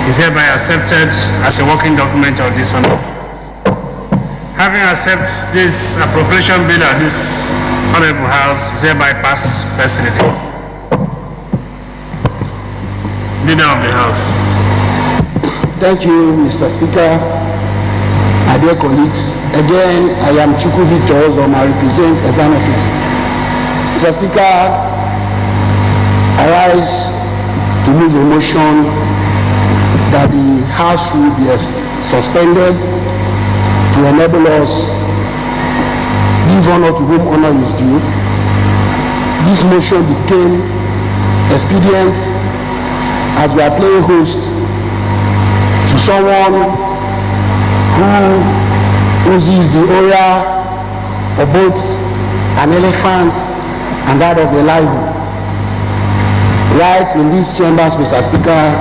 is hereby accepted as a working document of this honorable house. Having accepted this appropriation bill of this honorable house is hereby passed first reading. Leader of the house. Thank you, Mr. Speaker. My dear colleagues, again, I am Chukwu Victor Ozom. I represent Ezana East. Mr. Speaker, I rise to move a motion that the House will be suspended to enable us give honor to whom honor is due. This motion became expedient as we are playing host to someone who uses the aura of both an elephant and that of a lion. Right in these chambers, Mr. Speaker,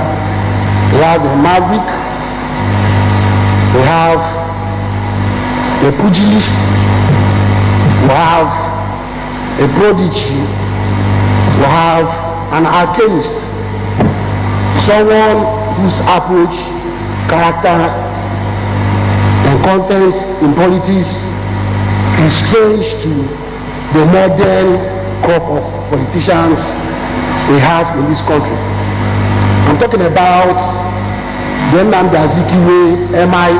we have a maverick, we have a pugilist, we have a prodigy, we have an alchemist, someone whose approach, character and content in politics is strange to the modern crop of politicians we have in this country. I'm talking about the Nnamdi Azikiwe, M.I.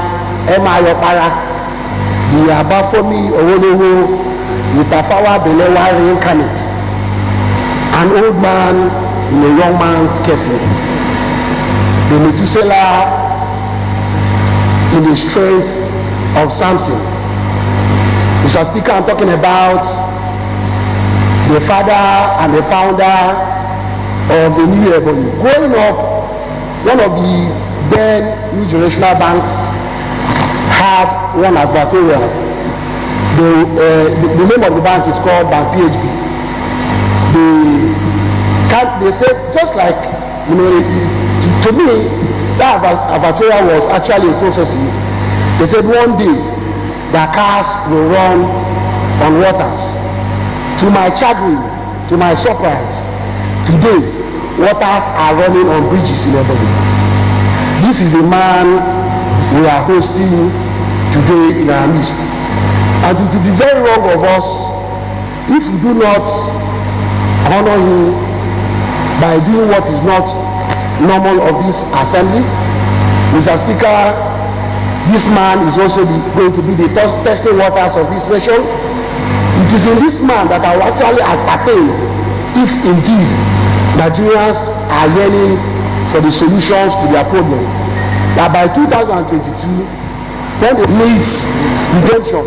Opara, the Abafomi Owolowo, the Tafawa Balewa reincarnate, an old man in a young man's casing, the Methuselah in the strength of Samson. Mr. Speaker, I'm talking about the father and the founder of the New Ebony. Growing up, one of the then new generational banks had one advertorial. The name of the bank is called Bank PHB. They said, just like, to me, that advertorial was actually a prophecy. They said one day the cars will run on waters. To my chagrin, to my surprise, today waters are running on bridges in Ebony. This is the man we are hosting today in our midst. And it would be very wrong of us if you do not honor him by doing what is not normal of this assembly, Mr. Speaker, this man is also going to be the testing waters of this nation. It is in this man that I will actually ascertain if indeed Nigerians are yearning for the solutions to their problem. That by 2022, when it needs redemption,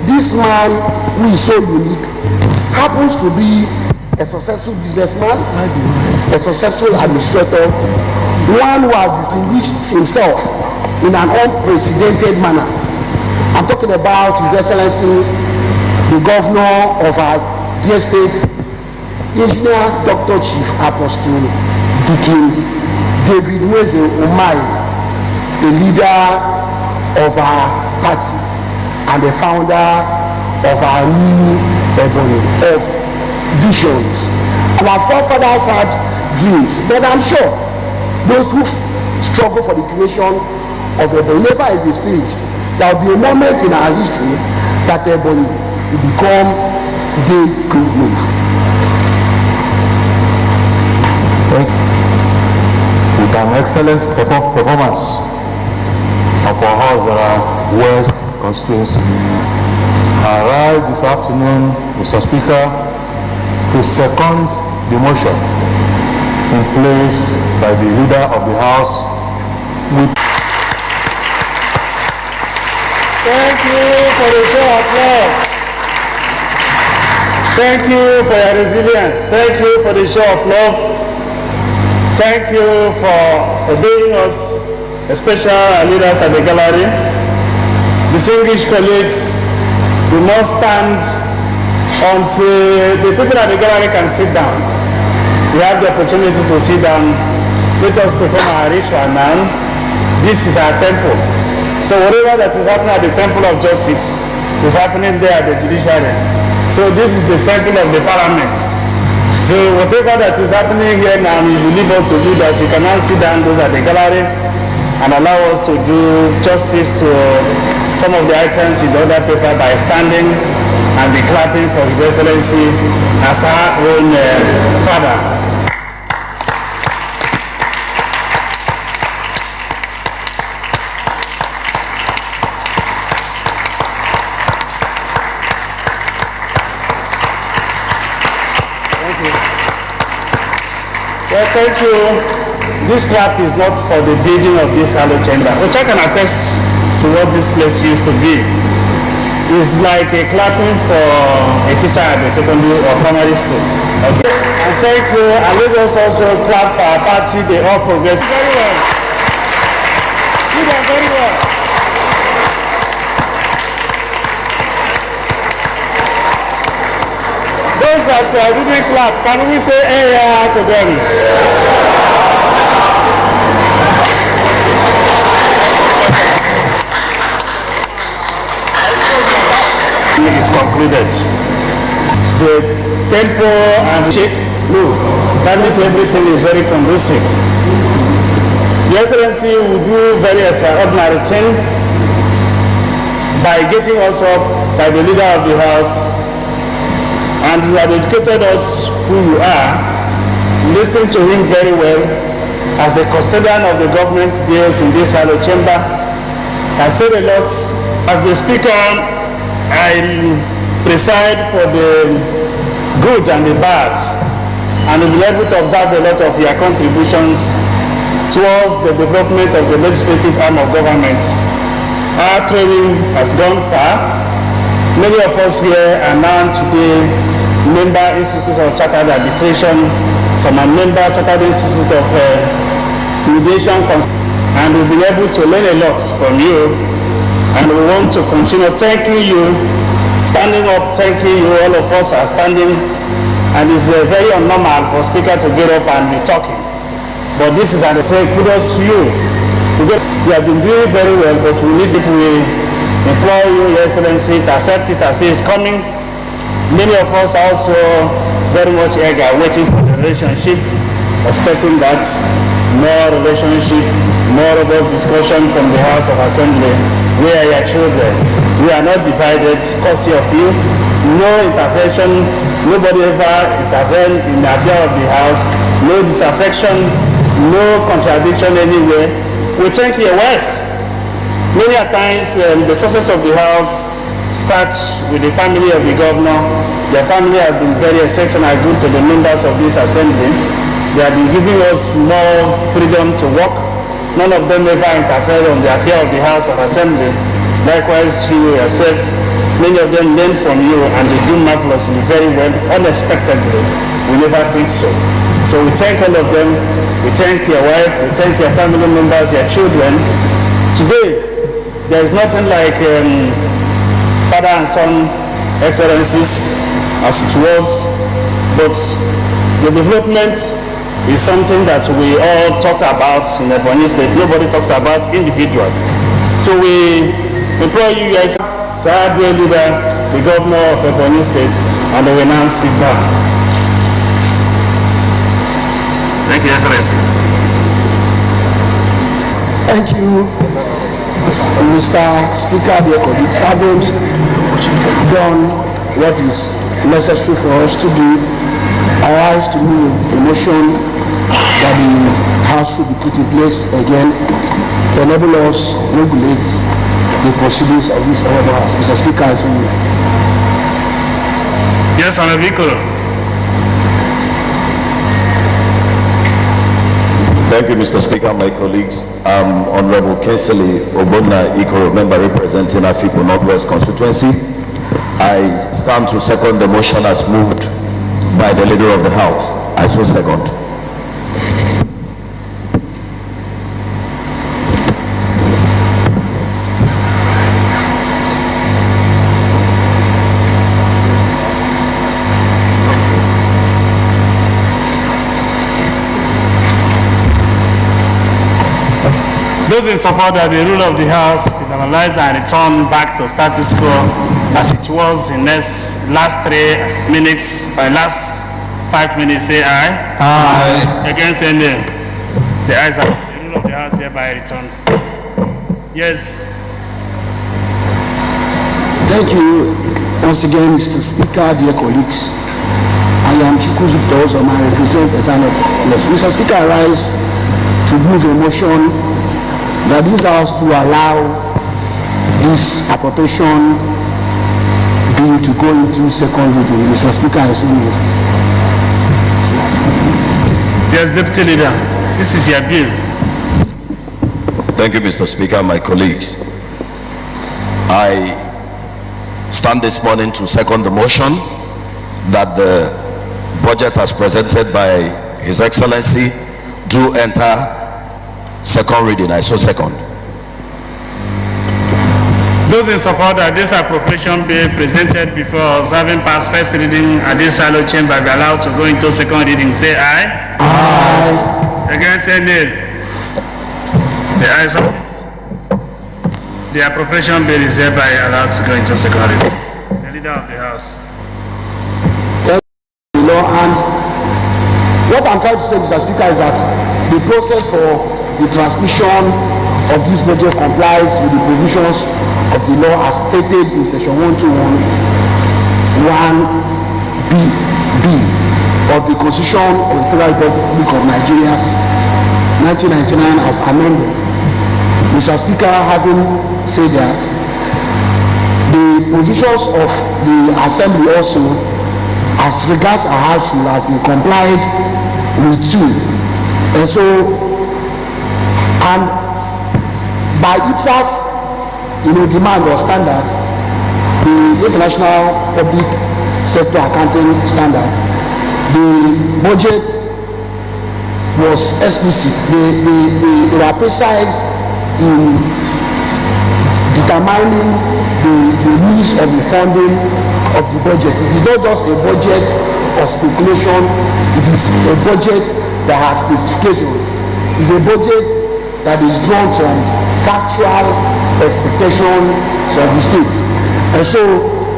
this man who is so unique happens to be a successful businessman, a successful administrator, one who has distinguished himself in an unprecedented manner. I'm talking about His Excellency, the Governor of our dear state, Engineer Dr. Chief Apostle Dikin David Mweze Umahi, the leader of our party and the founder of our new Ebony of visions. Our forefathers had dreams, but I'm sure those who struggle for the creation of Ebony never envisaged there will be a moment in our history that Ebony will become the good move. With an excellent performance of our House West constituency, I rise this afternoon, Mr. Speaker, to second the motion in place by the leader of the House. Thank you for the show of love. Thank you for your resilience. Thank you for the show of love. Thank you for obeying us, especially our leaders at the gallery. Distinguished colleagues, we must stand until the people at the gallery can sit down. We have the opportunity to sit down. Let us perform our ritual now. This is our temple. So whatever that is happening at the Temple of Justice is happening there at the judiciary. So this is the temple of the parliament. So whatever that is happening here now, you should leave us to do that. You can now sit down, those at the gallery, and allow us to do justice to some of the items in the other paper by standing and be clapping for His Excellency as our own father. Well, thank you. This clap is not for the building of this hallowed chamber, which I can attest to what this place used to be. It's like a clapping for a teacher at the secondary or primary school. Okay. And thank you. And let us also clap for our party, the All Progressive. Very well. See them very well. Those that didn't clap, can we say "hey" to them? Is concluded. The tempo and shake, no, that means everything is very conducive. Your Excellency will do very extraordinary thing by getting us up by the leader of the house, and you have educated us who you are, listening to him very well as the custodian of the government bills in this hallowed chamber. I said a lot as the speaker. I preside for the good and the bad, and will be able to observe a lot of your contributions towards the development of the legislative arm of government. Our training has gone far. Many of us here are now today member institutes of chartered arbitration, some are member chartered institute of mediation, and we'll be able to learn a lot from you. And we want to continue thanking you, standing up, thanking you. All of us are standing, and it's very unnormal for a speaker to get up and be talking. But this is, and I say kudos to you. Because you have been doing very well, but we need people to implore you, Your Excellency, to accept it as it's coming. Many of us are also very much eager, waiting for the relationship, expecting that more relationship, more robust discussion from the House of Assembly. We are your children. We are not divided, courtesy of you. no intervention, nobody ever intervened in the affair of the house, no disaffection, no contradiction anywhere. We thank your wife. Many a times the success of the house starts with the family of the governor. Their family have been very exceptional good to the members of this assembly. They have been giving us more freedom to work. None of them ever interfered on the affair of the House of Assembly. Likewise, you yourself, many of them learn from you and they do marvelously, very well, unexpectedly. We never think so. So we thank all of them. We thank your wife. We thank your family members, your children. Today, there is nothing like father and son excellencies as it was, but the development is something that we all talk about in Ebonyi State. Nobody talks about individuals. So we implore you guys to our dear leader, the governor of Ebonyi State, and we now sit down. Thank you, Excellency. Thank you, Mr. Speaker, dear colleagues. Having done what is necessary for us to do, I rise to move a motion that the House should be put in place again to enable us regulate the proceedings of this House. Mr. Speaker, as we move. Yes, Honorable Ikoro. Thank you, Mr. Speaker, my colleagues. Honorable Kensely Obonna Ikoro, member representing Afipo Northwest constituency. I stand to second the motion as moved by the leader of the House. I so second. Those in support that the rule of the House be normalized and returned back to status quo as it was in last 3 minutes, last 5 minutes, say aye. Aye. Against any? The ayes have it. The rule of the House hereby returned. Yes. Thank you once again, Mr. Speaker, dear colleagues. I am Chiku Victor, and I represent Ezano. Mr. Speaker, I rise to move a motion that this House to allow this appropriation bill to go into second reading. Mr. Speaker, I so move. Yes, Deputy Leader, this is your bill. Thank you, Mr. Speaker, my colleagues. I stand this morning to second the motion that the budget as presented by His Excellency do enter second reading. I so second. Those in support that this appropriation bill presented before us, having passed first reading at this shallow chamber, be allowed to go into second reading, say aye. Aye. Against any? The ayes have it. The appropriation bill is hereby allowed to go into second reading. The leader of the House. Thank you, Lord. And what I'm trying to say, Mr. Speaker, is that the process for the transmission of this budget complies with the provisions of the law as stated in section 121(1)(b) of the Constitution of the Federal Republic of Nigeria 1999 as amended. Mr. Speaker, having said that, the provisions of the Assembly also, as regards our House rule, has been complied with too. And so, and by IPSA's demand or standard, the International Public Sector Accounting Standard, the budget was explicit. They were precise in determining the means of the funding of the budget. It is not just a budget of speculation, it is a budget that has specifications. It's a budget that is drawn from factual expectations of the state. And so,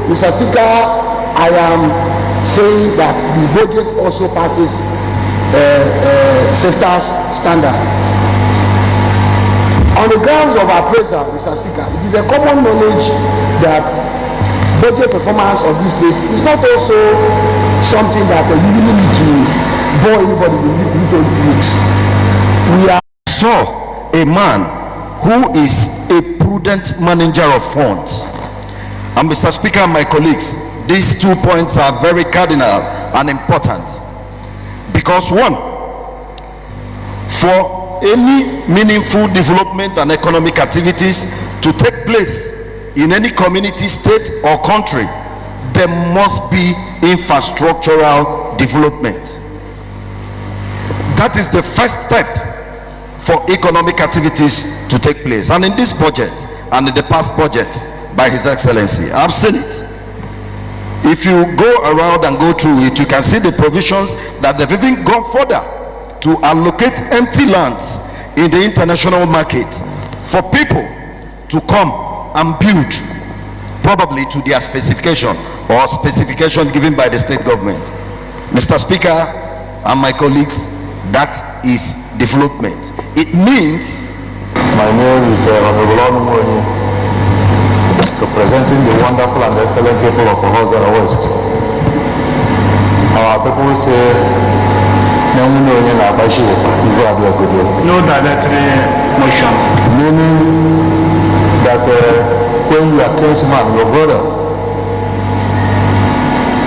Mr. Speaker, I am saying that this budget also passes SEFTA's standard. On the grounds of appraisal, Mr. Speaker, it is a common knowledge that budget performance of this state is not also something that you really need to bore anybody with weeks. We are saw a man who is a prudent manager of funds. And Mr. Speaker and my colleagues, these 2 points are very cardinal and important, because one, for any meaningful development and economic activities to take place in any community, state or country, there must be infrastructural development. That is the first step for economic activities to take place. And in this budget and in the past budget by His Excellency, I've seen it. If you go around and go through it, you can see the provisions that they've even gone further to allocate empty lands in the international market for people to come and build, probably to their specification or specification given by the state government. Mr. Speaker and my colleagues, that is development. It means... My name is Honorable Onumoni, representing the wonderful and excellent people of Ohozara West. Our people say, no directory motion. Meaning that when your kinsman, your brother,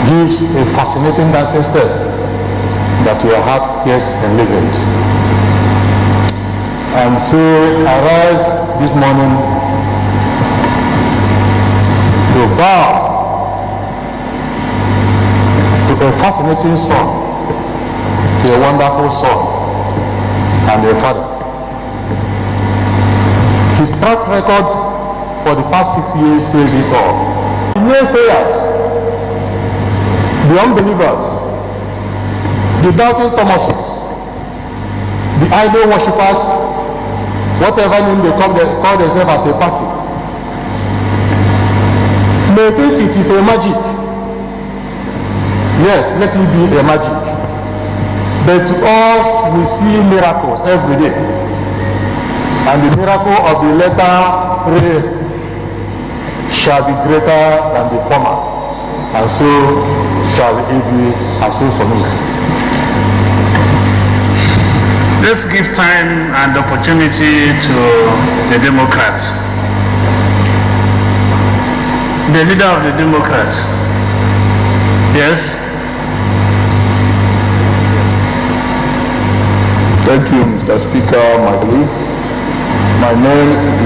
gives a fascinating dancing step, that your heart gets enlivened. And so I rise this morning to bow to a fascinating son, to a wonderful son, and a father. His track record for the past 6 years says it all. The naysayers, the unbelievers, the doubting Thomases, the idol worshippers, whatever name they call themselves as a party, may think it is a magic. Yes, let it be a magic. But to us, we see miracles every day. And the miracle of the latter rain shall be greater than the former. And so shall it be, and so submit. Let's give time and opportunity to the Democrats. The leader of the Democrats. Yes? Thank you, Mr. Speaker, my colleagues. My name is